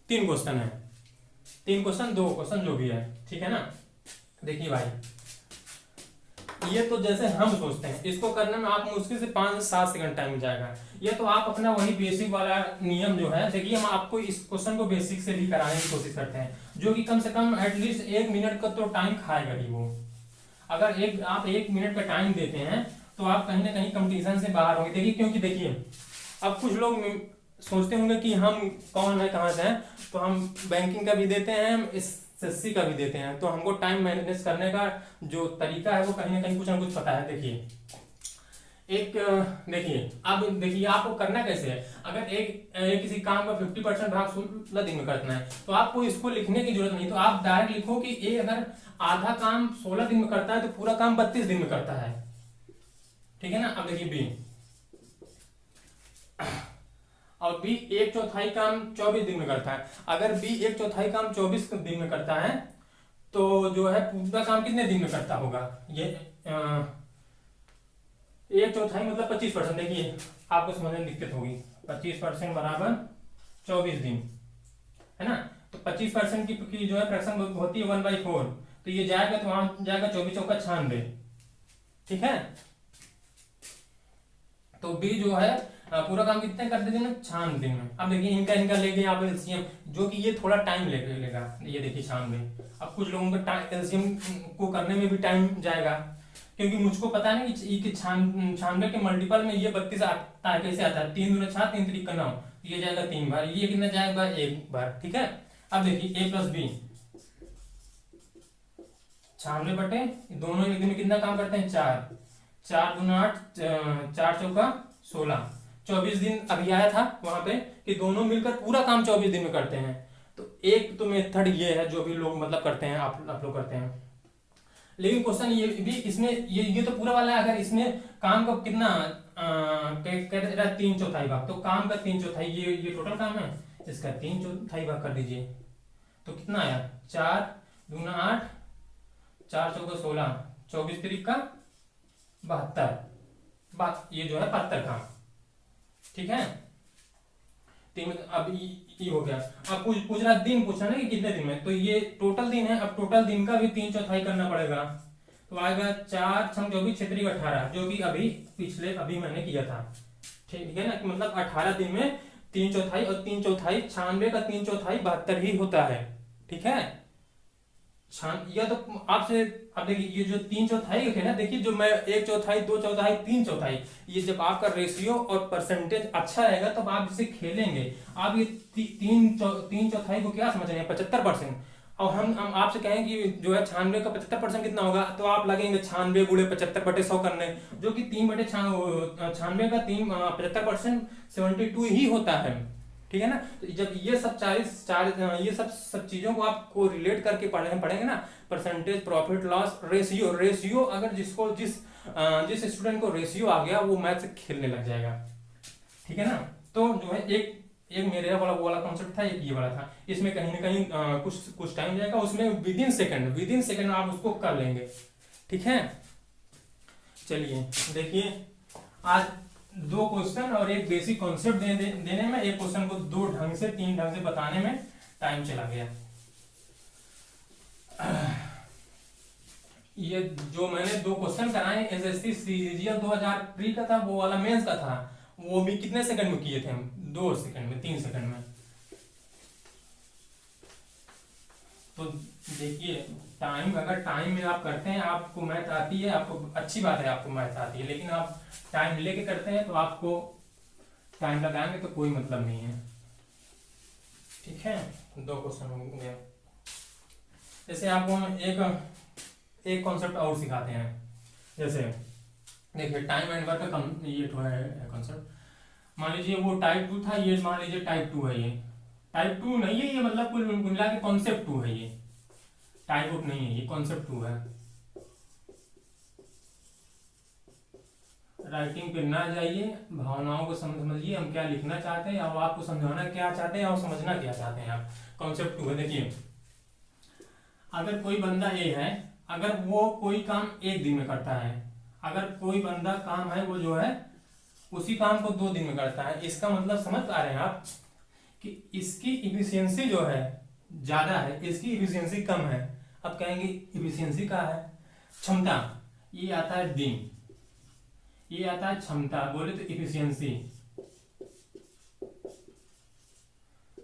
3 क्वेश्चन है, 3 क्वेश्चन 2 क्वेश्चन जो भी है, ठीक है ना। देखिए भाई ये तो जैसे हम सोचते हैं, इसको करने में आप मुश्किल से 5 से 7 सेकंड टाइम जाएगा। ये तो आप अपना वही बेसिक वाला नियम जो है, देखिए हम आपको इस क्वेश्चन को बेसिक से भी कराने की कोशिश करते हैं, जो कि कम से कम एटलीस्ट 1 मिनट का तो टाइम खाएगा ही वो। अगर आप 1 मिनट का टाइम देते हैं तो आप कहीं ना कहीं कंपटीशन से बाहर होंगे। देखिए क्योंकि देखिए अब कुछ लोग सोचते होंगे कि हम कौन है कहाँ से हैं, तो हम बैंकिंग का भी देते हैं, हम एसएससी का भी देते हैं, तो हमको टाइम मैनेज करने का जो तरीका है वो कहीं ना कहीं कुछ ना कुछ पता है। देखिए अब देखिए आपको करना कैसे है। अगर एक किसी काम का 50% भाग 16 दिन में करना है तो आपको इसको लिखने की जरूरत नहीं, तो आप डायरेक्ट लिखो कि ए अगर आधा काम 16 दिन में करता है तो पूरा काम 32 दिन में करता है, ठीक है ना। अब देखिए बी, और बी 1/4 काम 24 दिन में करता है। अगर बी 1/4 काम 24 दिन में करता है तो जो है पूरा काम कितने दिन में करता होगा, ये 1/4 मतलब 25%। देखिए आपको समझने में दिक्कत होगी, 25% बराबर 24 दिन है ना। तो 25% की जो है फ्रैक्शन होती है 1/4, तो ये जाएगा तो वहां जाएगा 24 चौका 96, ठीक है। तो बी जो है पूरा काम कितने करते दिन में 96 दिन में। अब देखिए इनका लेके आप एलसीएम, जो कि ये थोड़ा टाइम लेगा, ये देखिए 96। अब कुछ लोगों का एलसीएम को करने में भी टाइम जाएगा, क्योंकि मुझको पता नहीं कि 96 के मल्टीपल में ये 32 आता है, कैसे आता है, 3 दूना 6 3 3 9, ये जाएगा 3 बार, ये कितना जाएगा 1 बार, ठीक है। अब देखिए a + b 96 बटे दोनों एक दिन में कितना काम करते हैं 4 4 दूना 8 4 चौका 16, 24 दिन अभी आया था वहां पे कि दोनों मिलकर पूरा काम 24 दिन में करते हैं। तो एक तो मेथड ये है जो भी लोग मतलब करते हैं, आप लोग करते हैं। लेकिन क्वेश्चन ये भी इसमें ये तो पूरा वाला है, अगर इसमें काम का कितना कह रहा है 3/4 भाग, तो काम का 3/4 ये टोटल काम है, इसका 3/4 भाग कर दीजिए तो कितना आया 4 दूना 8 4 चौका 16, 24 तिरिक का 72, ये जो है 72 काम, ठीक है। अब ये हो गया। अब पूछ रहा दिन पूछा ना कि कितने दिन में, तो ये टोटल दिन है। अब टोटल दिन का भी 3/4 करना पड़ेगा, तो आएगा 4 × 24 × 18, जो कि अभी मैंने किया था, ठीक है ना। मतलब 18 दिन में 3/4 और 3/4 96 का 3/4 72 ही होता है, ठीक है। या तो आपसे अब देखिए ये जो 3/4 है ना, देखिए जो मैं 1/4 2/4 3/4, ये जब आपका रेशियो और परसेंटेज अच्छा रहेगा तब आप इसे खेलेंगे। आप ये 3/4 को क्या समझ रहे हैं 75%, और हम आपसे कहें कि जो है 96 का 75% कितना होगा, तो आप लगेंगे 96 × 75/100 करने, जो कि 3/96 का 75% 72 ही होता है, ठीक है ना। तो जब ये सब ये सब चीजों को आपको रिलेट करके पढ़ेंगे ना, परसेंटेज प्रॉफिट लॉस रेशियो अगर जिस स्टूडेंट को रेशियो आ गया वो मैथ से खेलने लग जाएगा, ठीक है ना। तो जो है एक एक मेरे वाला वो वाला कॉन्सेप्ट था, एक ये वाला था। इसमें कहीं ना कहीं कुछ टाइम जाएगा, उसमें विद इन सेकंड आप उसको कर लेंगे। ठीक है, चलिए देखिए, आज 2 क्वेश्चन और एक बेसिक कॉन्सेप्ट देने में, एक क्वेश्चन को 2 ढंग से 3 ढंग से बताने में टाइम चला गया। ये जो मैंने 2 क्वेश्चन कराए एसएससी सीजीएल 2003 का था, वो वाला मेंस का था, वो भी कितने सेकंड में किए थे हम? 2 सेकंड में, 3 सेकंड में। तो देखिए, अगर टाइम में आप करते हैं, आपको मैथ आती है, आपको अच्छी बात है, आपको मैथ आती है, लेकिन आप टाइम लेके करते हैं तो आपको टाइम लगाएंगे तो कोई मतलब नहीं है। ठीक है, 2 क्वेश्चन हो गए। जैसे आपको हम एक कॉन्सेप्ट और सिखाते हैं। जैसे देखिए, टाइम एंड वर्क का ये तो है कॉन्सेप्ट। मान लीजिए वो टाइप 2 था, ये मान लीजिए टाइप 2 है। ये टाइप 2 नहीं है, ये मतलब कुल मिला के कॉन्सेप्ट 2 है। ये टाइप आउट नहीं है, ये कॉन्सेप्ट 2 है। राइटिंग पे ना जाइए, भावनाओं को समझिए, हम क्या लिखना चाहते हैं और आपको समझाना क्या चाहते हैं और समझना क्या चाहते हैं आप। कॉन्सेप्ट 2 है। देखिए, अगर कोई बंदा ए है, अगर वो कोई काम 1 दिन में करता है, अगर कोई बंदा काम है वो जो है उसी काम को 2 दिन में करता है, इसका मतलब समझ पा रहे हैं आप कि इसकी इफिशियंसी जो है ज्यादा है, इसकी इफिशियंसी कम है। अब कहेंगे इफिशियंसी का है, क्षमता, ये आता है दिन, ये आता है क्षमता, बोले तो इफिशियंसी,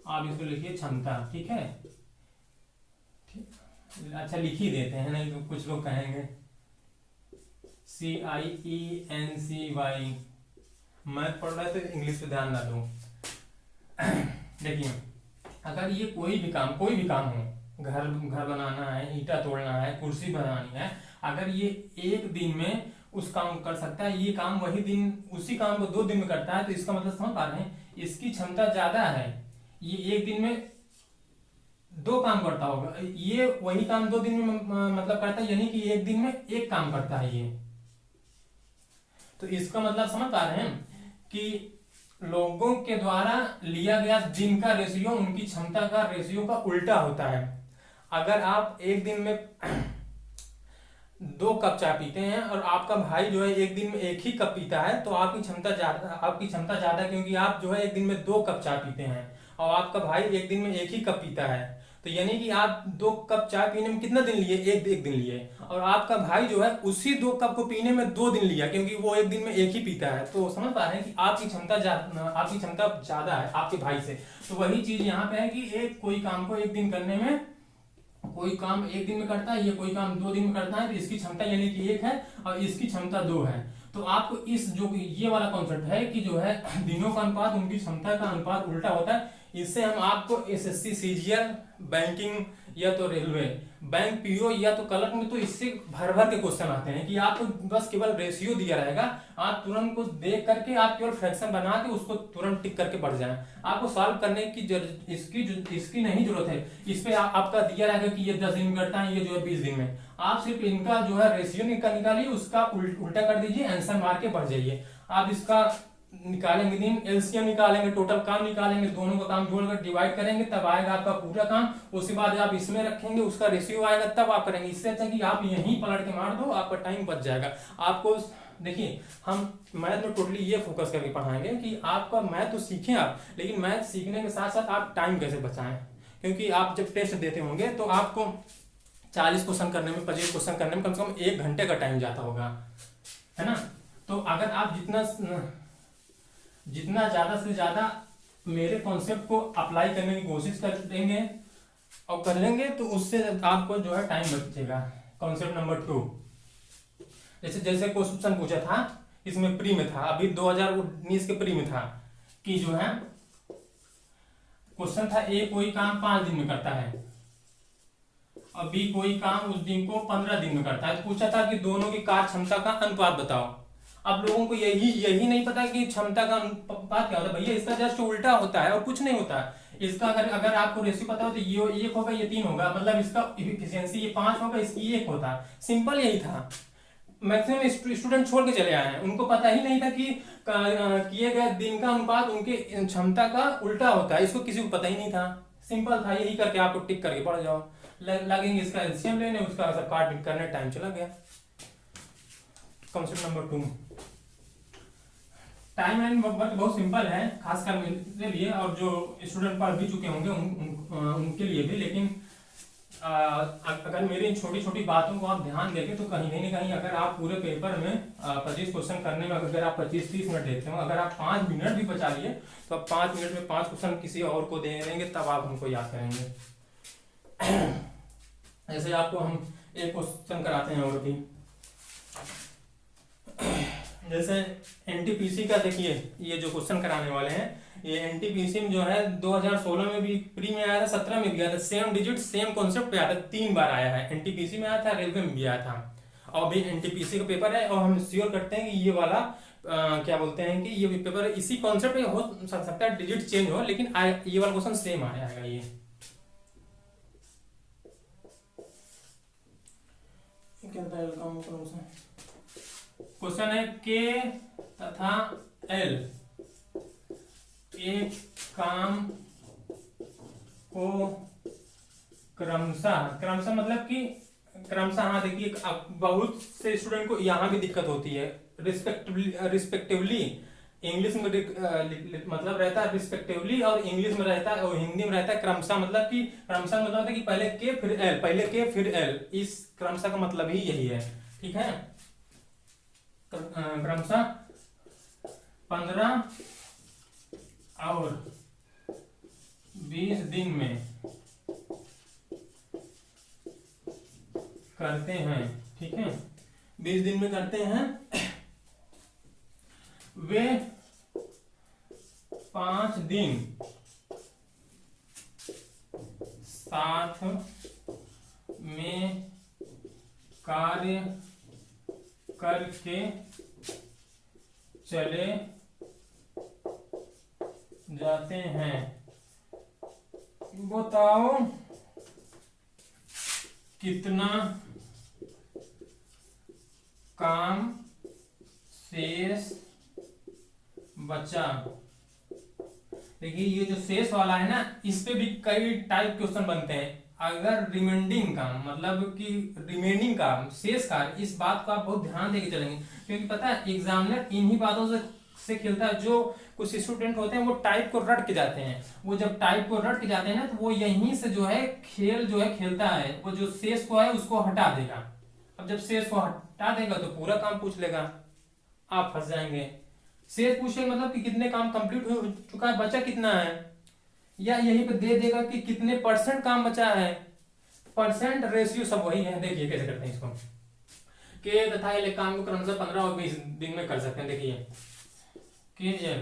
आप इसको लिखिए क्षमता। ठीक है, अच्छा लिख ही देते हैं, नहीं तो कुछ लोग कहेंगे CIENCY। मैथ पढ़ रहा है तो इंग्लिश पे ध्यान ना दो। देखिए, अगर ये कोई भी काम हो, घर बनाना है, ईंटा तोड़ना है, कुर्सी बनानी है, अगर ये 1 दिन में उस काम कर सकता है, ये काम वही दिन उसी काम को 2 दिन में करता है, तो इसका मतलब समझ पा रहे हैं, इसकी क्षमता ज्यादा है। ये 1 दिन में 2 काम करता होगा, ये वही काम 2 दिन में मतलब करता है, यानी कि 1 दिन में 1 काम करता है ये। तो इसका मतलब समझ पा रहे हैं कि लोगों के द्वारा लिया गया दिन का रेशियो उनकी क्षमता का रेशियो का उल्टा होता है। अगर आप 1 दिन में 2 कप चाय पीते हैं और आपका भाई जो है 1 दिन में 1 ही कप पीता है, तो आपकी क्षमता ज्यादा, क्योंकि आप जो है 1 दिन में 2 कप चाय पीते हैं और आपका भाई 1 दिन में 1 ही कप पीता है। तो यानी कि आप 2 कप चाय पीने में कितना दिन लिए? एक दिन लिए, और आपका भाई जो है उसी 2 कप को पीने में 2 दिन लिया, क्योंकि वो 1 दिन में 1 ही पीता है। तो समझ पा रहे हैं कि आपकी क्षमता ज्यादा है आपके भाई से। तो वही चीज यहाँ पे है कि कोई काम को 1 दिन करने में, कोई काम 1 दिन में करता है, ये कोई काम 2 दिन में करता है, तो इसकी क्षमता यानी कि 1 है और इसकी क्षमता 2 है। तो आपको इस जो ये वाला कॉन्सेप्ट है कि जो है दिनों का अनुपात उनकी क्षमता का अनुपात उल्टा होता है, इससे हम आपको एसएससी सीजीएल, बैंकिंग या तो रेलवे, बैंक पीओ या तो क्लर्क में, तो इससे भर के क्वेश्चन आते हैं कि आपको बस केवल रेशियो दिया रहेगा, आप तुरंत को देख करके आप केवल फ्रैक्शन बना के उसको तुरंत टिक करके बढ़ जाएं। आपको सॉल्व करने की इसकी नहीं जरूरत है। इस पे आपका दिया रहेगा कि ये 10 दिन में करता है, ये जो है 20 दिन में। आप सिर्फ इनका जो है रेशियो निकालिए, उसका उल्टा कर दीजिए, आंसर मार के बढ़ जाइए। आप इसका निकालेंगे दिन, एलसीएम निकालेंगे, टोटल काम निकालेंगे, दोनों का काम जोड़कर डिवाइड करेंगे, तब आएगा आपका पूरा काम। उसके बाद आप इसमें रखेंगे, उसका रेशियो आएगा, तब आप करेंगे। इससे अच्छा कि आप यहीं पलट के मार दो, आपका टाइम बच जाएगा। आपको देखिए, हम मैथ में टोटली ये फोकस करके पढ़ाएंगे कि आपका मैथ तो सीखें आप, लेकिन मैथ सीखने के साथ साथ आप टाइम कैसे बचाएं। क्योंकि आप जब टेस्ट देते होंगे तो आपको 40 क्वेश्चन करने में, 25 क्वेश्चन करने में कम से कम 1 घंटे का टाइम जाता होगा, है ना। तो अगर आप जितना ज्यादा से ज्यादा मेरे कॉन्सेप्ट को अप्लाई करने की कोशिश कर देंगे और कर लेंगे, तो उससे आपको जो है टाइम बचेगा। कॉन्सेप्ट नंबर 2, जैसे क्वेश्चन पूछा था, इसमें प्री में था, अभी 2019 के प्री में था कि जो है क्वेश्चन था, ए कोई काम 5 दिन में करता है और बी कोई काम उस दिन को 15 दिन में करता है। तो पूछा था कि दोनों की कार्य क्षमता का अनुपात बताओ। अब लोगों को यही नहीं पता कि क्षमता का अनुपात क्या होता है। भैया इसका जस्ट उल्टा होता है और कुछ नहीं होता है। इसका अगर आपको रेशियो पता हो तो ये 1 होगा, ये 3 होगा, मतलब इसका इफिशियंसी ये 5 होगा, इसकी 1 होता है। सिंपल यही था। मैक्सिमम स्टूडेंट छोड़ के चले आए हैं, उनको पता ही नहीं था कि किए गए दिन का अनुपात उनके क्षमता का उल्टा होता है, इसको किसी को पता ही नहीं था। सिंपल था, यही करके आपको टिक करके पढ़ जाओ। लगेंगे इसका एलसीएम लेने, उसका सब काट करने टाइम चला गया। कॉन्सेप्ट नंबर 2, टाइम मैनेजमेंट बहुत सिंपल है, खासकर मेरे लिए और जो स्टूडेंट पढ़ भी चुके होंगे उनके लिए भी। लेकिन अगर मेरी इन छोटी छोटी बातों को आप ध्यान देंगे तो कहीं ना कहीं अगर आप पूरे पेपर में 25 क्वेश्चन करने में अगर आप 25-30 मिनट देते हो, अगर आप 5 मिनट भी बचा लिए तो आप 5 मिनट में 5 क्वेश्चन किसी और को दे देंगे, तब आप हमको याद करेंगे। ऐसे आपको हम एक क्वेश्चन कराते हैं और भी, जैसे एनटीपीसी का देखिए, ये जो क्वेश्चन कराने वाले हैं ये एनटीपीसी में जो है 2016 में भी प्री में आया था, 17 में भी आया था, सेम डिजिट सेम कॉन्सेप्ट पे आया था, 3 बार आया है। एनटीपीसी में आया था, रेलवे में भी आया था, और भी एनटीपीसी का पेपर है। और हम श्योर करते हैं कि ये वाला क्या बोलते हैं कि ये पेपर इसी कॉन्सेप्ट में हो सकता है, डिजिट चेंज हो, लेकिन ये वाला क्वेश्चन सेम आएगा। ये क्वेश्चन है के तथा एल एक काम को क्रमशः मतलब कि क्रमशः, हाँ देखिए बहुत से स्टूडेंट को यहाँ भी दिक्कत होती है, रिस्पेक्टिवली इंग्लिश में मतलब रहता है रिस्पेक्टिवली, और इंग्लिश में रहता है और हिंदी में रहता है क्रमशः। मतलब कि क्रमशः मतलब होता है कि पहले के फिर एल, पहले के फिर एल, इस क्रमशः का मतलब ही यही है। ठीक है, क्रमशः 15 और 20 दिन में करते हैं। ठीक है, 20 दिन में करते हैं। वे 5 दिन साथ में कार्य करके चले जाते हैं। बताओ कितना काम शेष बचा। देखिए ये जो शेष वाला है ना, इस पे भी कई टाइप क्वेश्चन बनते हैं। अगर रिमेंडिंग काम मतलब कि रिमेनिंग काम, शेष कार्य, इस बात को आप बहुत ध्यान देके चलेंगे, क्योंकि पता है एग्जामिनर इन्हीं बातों से खेलता है। जो कुछ स्टूडेंट होते हैं वो टाइप को रट के जाते हैं, वो जब टाइप को रट के जाते हैं ना तो वो यहीं से जो है खेल जो है खेलता है, वो जो शेष को है उसको हटा देगा। अब जब शेष को हटा देगा तो पूरा काम पूछ लेगा, आप फंस जाएंगे। शेष पूछेगा मतलब कि कितने काम कंप्लीट हो चुका है, बचा कितना है, या यहीं पे दे देगा कि कितने % काम बचा है। परसेंट रेशियो सब वही है। देखिए कैसे करते हैं इसको, के तथा एल काम को क्रमशः 15 और 20 दिन में कर सकते हैं। देखिए के एल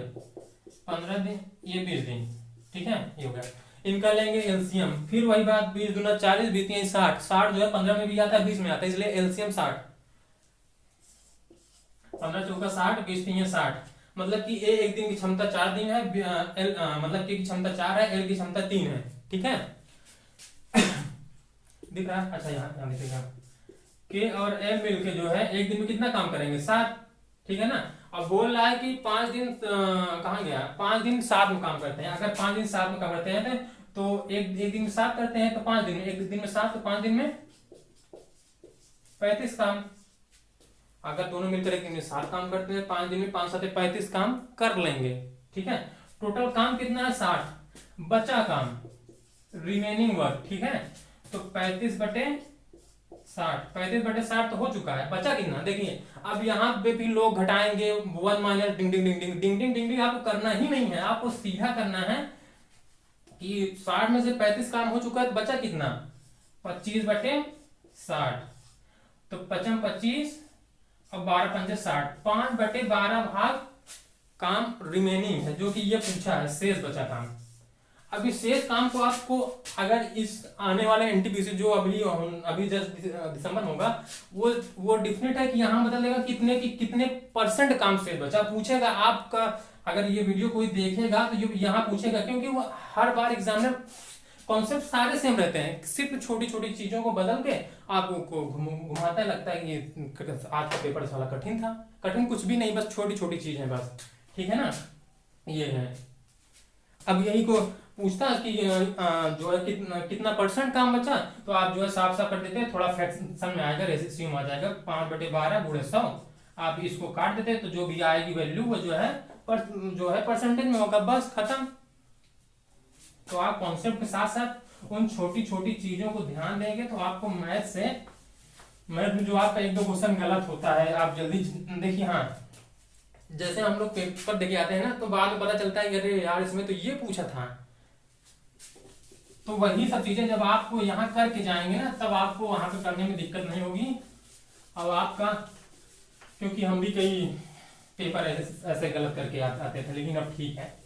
15 दिन, ये 20 दिन। ठीक है, ये हो गया। इनका लेंगे एलसीएम, फिर वही बात, 20 दूना 40, 20 60, 60 जो है 15 में भी आता है 20 में आता है, इसलिए एलसीएम 60, 15 चौका 60, 20 3 60। मतलब कि ए एक दिन की क्षमता 4 दिन है, एल मतलब के की क्षमता 4 है, एल की क्षमता 3 है। ठीक है, दिख रहा है? अच्छा यहाँ दिखेगा। के और एल मिलके जो है एक दिन में कितना काम करेंगे, 7। ठीक है ना। अब बोल रहा है कि 5 दिन कहाँ गया, 5 दिन 7 में काम करते हैं। अगर 5 दिन 7 में काम करते हैं तो एक दिन में 7 करते हैं, तो 5 दिन में, एक दिन में 7 तो 5 दिन में 35 काम। अगर दोनों मिलकर एक दिन में 7 काम करते हैं, 5 दिन में 5 7 35 काम कर लेंगे। ठीक है, टोटल काम कितना है 60, बचा काम रिमेनिंग वर्क। ठीक है, तो 35/60, 35/60 तो हो चुका है, बचा कितना देखिए। अब यहाँ पे भी लोग घटाएंगे, 1 माइनस डिंग डिंग डिंग डिंग डिंग डिंग डिंग डिंग, आपको करना ही नहीं है। आपको सीधा करना है कि 60 में से 35 काम हो चुका है, तो बचा कितना 25/60, तो 25 और 12 पंजे 60, 5/12 भाग काम रिमेनिंग है, जो कि ये पूछा है, शेष बचा काम। अब इस शेष काम को आपको अगर इस आने वाले एनटीपीसी जो अभी जस्ट दिसंबर होगा, वो डिफिनेट है कि यहाँ बदलेगा कितने % काम शेष बचा पूछेगा आपका। अगर ये वीडियो कोई देखेगा तो यहाँ पूछेगा, क्योंकि वो हर बार एग्जामिनर कॉन्सेप्ट सारे सेम रहते हैं, सिर्फ छोटी छोटी चीजों को बदल के आपको घुमाता लगता है कि ये आज का पेपर साला कठिन था। कठिन कुछ भी नहीं, बस छोटी छोटी चीजें बस, ठीक है ना। ये है। अब यही को पूछता है कि जो है कितना परसेंट काम बचा, तो आप जो है साफ साफ कर देते हैं, थोड़ा फ्रैक्शन में आएगा, रेशियो आ जाएगा 5/12 गुणे 100। आप इसको काट देते तो जो भी आएगी वैल्यू वो जो है परसेंटेज में होगा, बस खत्म। तो आप कॉन्सेप्ट के साथ साथ उन छोटी छोटी चीजों को ध्यान देंगे तो आपको मैथ में जो आपका एक दो क्वेश्चन गलत होता है आप जल्दी देखिए। हाँ, जैसे हम लोग पेपर देके आते हैं ना, तो बाद में पता चलता है कि अरे यार इसमें तो ये पूछा था। तो वही सब चीजें जब आपको यहाँ करके जाएंगे ना, तब आपको वहां पे करने में दिक्कत नहीं होगी। अब आपका, क्योंकि हम भी कई पेपर ऐसे गलत करके आते थे, लेकिन अब ठीक है।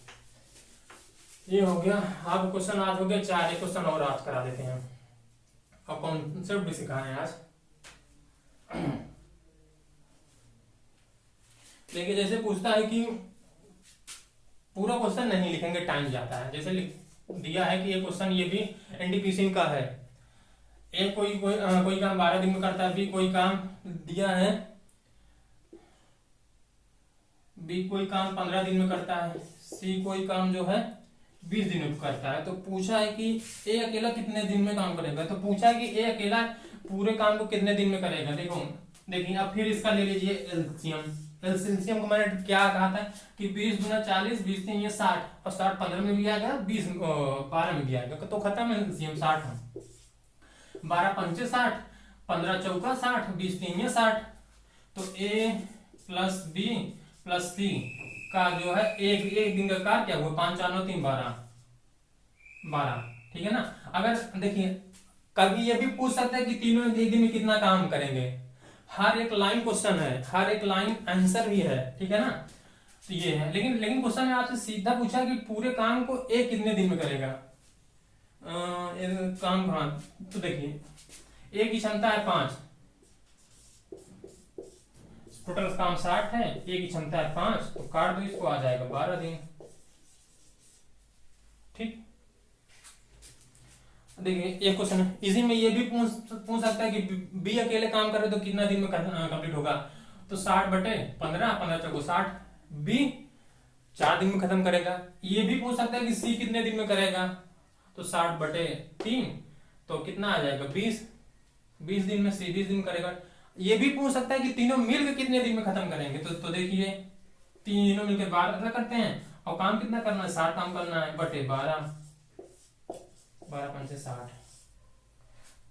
ये हो गया। आप क्वेश्चन आज हो गए 4, एक क्वेश्चन और आज करा देते हैं और कॉन्सेप्ट भी सिखाए आज। देखिए, जैसे पूछता है कि पूरा क्वेश्चन नहीं लिखेंगे, टाइम जाता है। जैसे दिया है कि ये क्वेश्चन ये भी एनटीपीसी का है, एक कोई काम 12 दिन में करता है, बी कोई काम दिया है, बी कोई काम 15 दिन में करता है, सी कोई काम जो है 20 दिन में करता है। तो पूछा है कि ए अकेला कितने दिन में काम करेगा। तो पूछा है कि ए अकेला पूरे काम को कितने दिन में करेगा। देखिए अब फिर इसका ले लीजिए एलसीएम। एलसीएम को मैंने क्या कहा था कि 20 गुना 40, 20 3 ये 60, और 60 15 में भी आएगा, 20 12 में भी आएगा, तो खत्म है एलसीएम 60। 12 पंचे 60, 15 चौका 60, 20 3 ये 60। तो ए प्लस बी प्लस सी का जो है एक दिन का कार्य क्या हुआ, 5 4 9 3 12, ठीक है ना। अगर देखिए कभी ये भी पूछ सकता है कि तीनों एक दिन में कितना काम करेंगे। हर एक लाइन क्वेश्चन है, हर एक लाइन आंसर भी है, ठीक है ना। तो ये है, लेकिन क्वेश्चन में आपसे सीधा पूछा कि पूरे काम को एक कितने दिन में करेगा। काम, हाँ, तो देखिए एक की क्षमता है 5, टोटल काम 60 है, एक की क्षमता है 5, तो काट दो इसको, आ जाएगा 12 दिन। ठीक, देखिए एक क्वेश्चन है, इसी में ये भी पूछ सकता है कि बी अकेले काम करे तो कितना दिन में कंप्लीट होगा। तो 60/15, 15 चौको 60, बी 4 दिन में खत्म करेगा। ये भी पूछ सकता है कि सी कितने दिन में करेगा। तो 60/3, तो कितना आ जाएगा 20 दिन में सी 20 दिन करेगा। ये भी पूछ सकता है कि तीनों मिलकर कितने दिन में खत्म करेंगे। तो देखिए तीनों मिलकर 12 करते हैं, और काम कितना करना है, 60 काम करना है, बटे 12, 12 पंचे 60,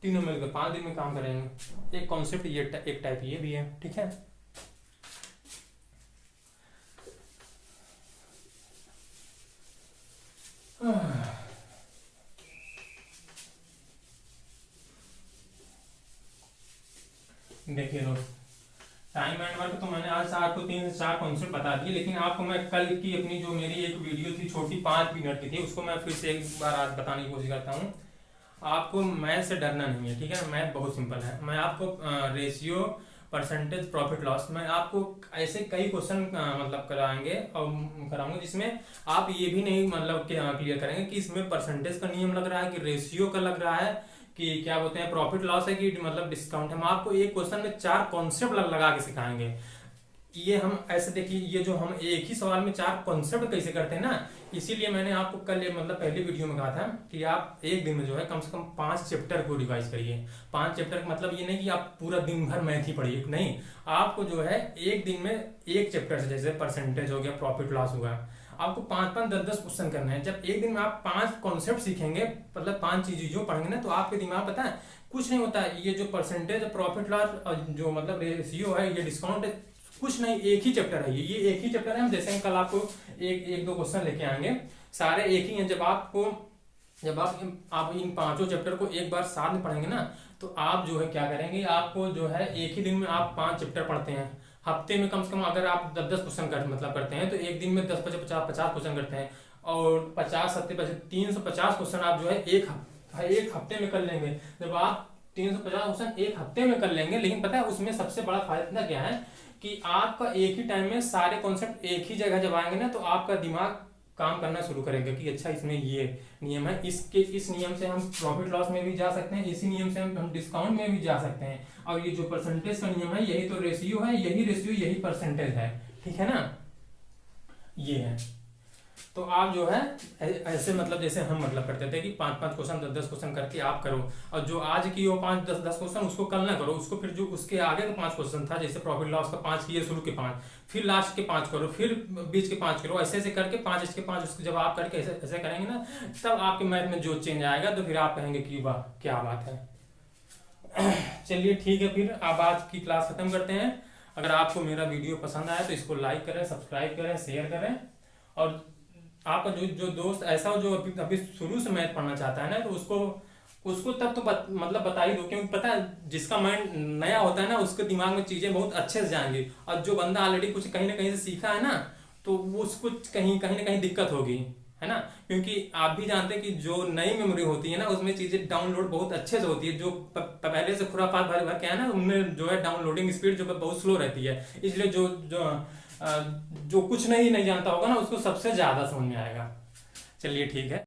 तीनों मिलकर 5 दिन में काम करेंगे। एक कॉन्सेप्ट ये एक टाइप ये भी है, ठीक है। देखिए दोस्त, टाइम एंड वर्क तो मैंने आज आपको 3 से 4 कॉन्सेप्ट बता दिए, लेकिन आपको मैं कल की अपनी जो मेरी एक वीडियो थी छोटी 5 मिनट की थी, उसको मैं फिर से एक बार आज बताने की कोशिश करता हूँ। आपको मैथ से डरना नहीं है, ठीक है। मैथ बहुत सिंपल है। मैं आपको रेशियो, परसेंटेज, प्रॉफिट लॉस, मैं आपको ऐसे कई क्वेश्चन मतलब कराऊंगा जिसमें आप ये भी नहीं मतलब क्लियर करेंगे कि इसमें परसेंटेज का नियम लग रहा है कि रेशियो का लग रहा है कि क्या बोलते हैं प्रॉफिट लॉस है कि मतलब डिस्काउंट। हम आपको एक क्वेश्चन में 4 कॉन्सेप्ट लगा के सिखाएंगे। ये हम ऐसे देखिए, ये जो हम एक ही सवाल में 4 कॉन्सेप्ट कैसे करते हैं ना, इसीलिए मैंने आपको कल मतलब पहले वीडियो में कहा था कि आप एक दिन में जो है कम से कम 5 चैप्टर को रिवाइज करिए। 5 चैप्टर का मतलब ये नहीं कि आप पूरा दिन भर मैथ ही पढ़िए, नहीं। आपको जो है एक दिन में एक चैप्टर से, जैसे परसेंटेज हो गया, प्रॉफिट लॉस हुआ, आपको 5-5, 10-10 क्वेश्चन करना है। जब एक दिन में आप 5 कॉन्सेप्ट सीखेंगे, मतलब 5 चीजें जो पढ़ेंगे ना, तो आपके दिमाग पता है कुछ नहीं होता है। ये जो परसेंटेज, प्रॉफिट लॉस, जो मतलब रेशियो है, ये डिस्काउंट है, कुछ नहीं, एक ही चैप्टर है। ये एक ही चैप्टर है। हम जैसे कल आपको एक दो क्वेश्चन लेके आएंगे, सारे एक ही हैं। जब आप इन 5 चैप्टर को एक बार साथ में पढ़ेंगे ना, तो आप जो है क्या करेंगे, आपको जो है एक ही दिन में आप 5 चैप्टर पढ़ते हैं, हफ्ते में कम से कम अगर आप 10-10 क्वेश्चन करते हैं, तो एक दिन में 10-50 क्वेश्चन करते हैं, और 350 क्वेश्चन आप जो है एक हफ्ते में कर लेंगे। जब आप 350 क्वेश्चन एक हफ्ते में कर लेंगे, लेकिन पता है उसमें सबसे बड़ा फायदा क्या है कि आपका एक ही टाइम में सारे कॉन्सेप्ट एक ही जगह जब आएंगे ना, तो आपका दिमाग काम करना शुरू करेगा कि अच्छा इसमें ये नियम है, इस नियम से हम प्रॉफिट लॉस में भी जा सकते हैं, इसी नियम से हम डिस्काउंट में भी जा सकते हैं, और ये जो परसेंटेज का नियम है यही तो रेशियो है, यही परसेंटेज है, ठीक है ना, ये है। तो आप जो है ऐसे मतलब जैसे हम मतलब करते थे कि 5-5 क्वेश्चन 10-10 क्वेश्चन करके आप करो, और जो आज की हो 5-10 क्वेश्चन उसको कल ना करो, उसको फिर जो उसके आगे का 5 क्वेश्चन था, जैसे प्रॉफिट लॉस का 5 किए शुरू के 5, फिर लास्ट के 5 करो, फिर बीच के 5 करो, ऐसे ऐसे करके 5 इसके 5 जब आप करके ऐसे ऐसे करेंगे ना, तब आपके मैथ में जो चेंज आएगा तो फिर आप कहेंगे कि वाह क्या बात है। चलिए ठीक है, फिर आप आज की क्लास खत्म करते हैं। अगर आपको मेरा वीडियो पसंद आया तो इसको लाइक करें, सब्सक्राइब करें, शेयर करें, और आपका जो दोस्त ऐसा हो जो अभी शुरू से मैथ पढ़ना चाहता है ना, तो उसको तब तो मतलब बता ही दो, क्योंकि पता है जिसका माइंड नया होता है ना उसके दिमाग में चीजें बहुत अच्छे से जाएंगी, और जो बंदा ऑलरेडी कुछ कहीं ना कहीं से सीखा है ना, तो वो उसको कहीं ना कहीं दिक्कत होगी, है ना, क्योंकि आप भी जानते हैं कि जो नई मेमोरी होती है ना उसमें चीजें डाउनलोड बहुत अच्छे से होती है, जो पहले से खुरापात भर भर के है ना उनमें जो है डाउनलोडिंग स्पीड जो बहुत स्लो रहती है, इसलिए जो कुछ नहीं जानता होगा ना उसको सबसे ज्यादा समझ में आएगा। चलिए ठीक है।